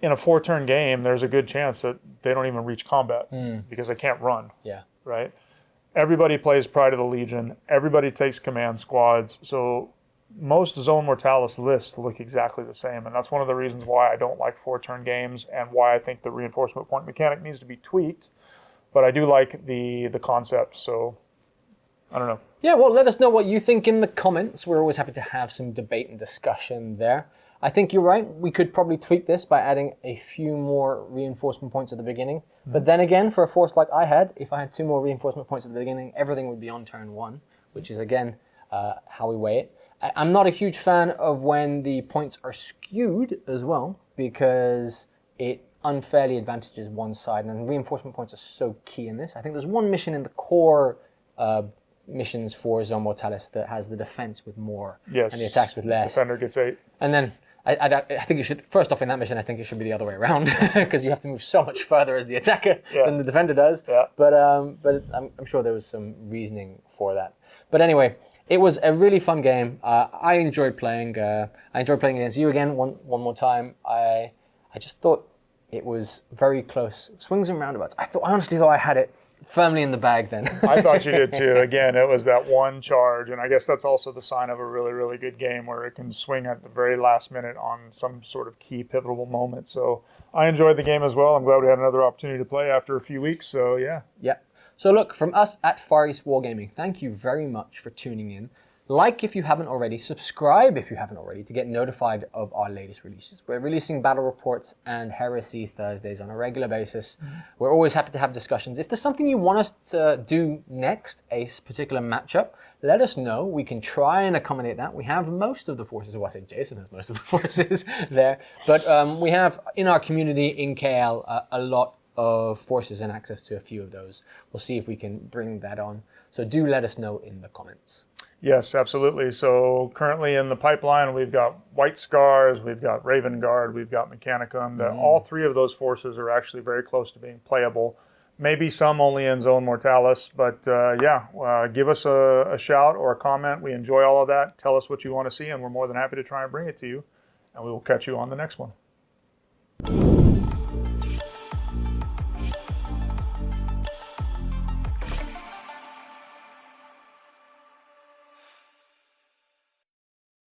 In a 4-turn game, there's a good chance that they don't even reach combat because they can't run. Yeah. Right? Everybody plays Pride of the Legion. Everybody takes command squads. So most Zone Mortalis lists look exactly the same, and that's one of the reasons why I don't like 4-turn games and why I think the reinforcement point mechanic needs to be tweaked. But I do like the concept, so I don't know. Yeah, well, let us know what you think in the comments. We're always happy to have some debate and discussion there. I think you're right. We could probably tweak this by adding a few more reinforcement points at the beginning. But then again, for a force like I had, if I had 2 more reinforcement points at the beginning, everything would be on turn 1, which is, again, how we weigh it. I'm not a huge fan of when the points are skewed as well, because it unfairly advantages one side, and reinforcement points are so key in this. I think there's one mission in the core missions for Zone Mortalis that has the defense with more and the attacks with less. Defender gets 8. And then I think you should, first off in that mission, I think it should be the other way around because you have to move so much further as the attacker than the defender does. Yeah. But I'm sure there was some reasoning for that. But anyway, it was a really fun game. I enjoyed playing. I enjoyed playing against you again one more time. I just thought it was very close. Swings and roundabouts. I honestly thought I had it firmly in the bag then. I thought you did too. Again, it was that one charge, and I guess that's also the sign of a really, really good game where it can swing at the very last minute on some sort of key pivotal moment. So I enjoyed the game as well. I'm glad we had another opportunity to play after a few weeks. So yeah. Yeah. So look, from us at Far East Wargaming, thank you very much for tuning in. Like if you haven't already, subscribe if you haven't already to get notified of our latest releases. We're releasing battle reports and Heresy Thursdays on a regular basis. We're always happy to have discussions. If there's something you want us to do next, a particular matchup, let us know. We can try and accommodate that. We have most of the forces, well, I say Jason has most of the forces there, but we have in our community in KL a lot of forces and access to a few of those. We'll see if we can bring that on. So do let us know in the comments. Yes, absolutely. So currently in the pipeline, we've got White Scars, we've got Raven Guard, we've got Mechanicum. All 3 of those forces are actually very close to being playable. Maybe some only in Zone Mortalis, but give us a shout or a comment. We enjoy all of that. Tell us what you want to see, and we're more than happy to try and bring it to you. And we will catch you on the next one.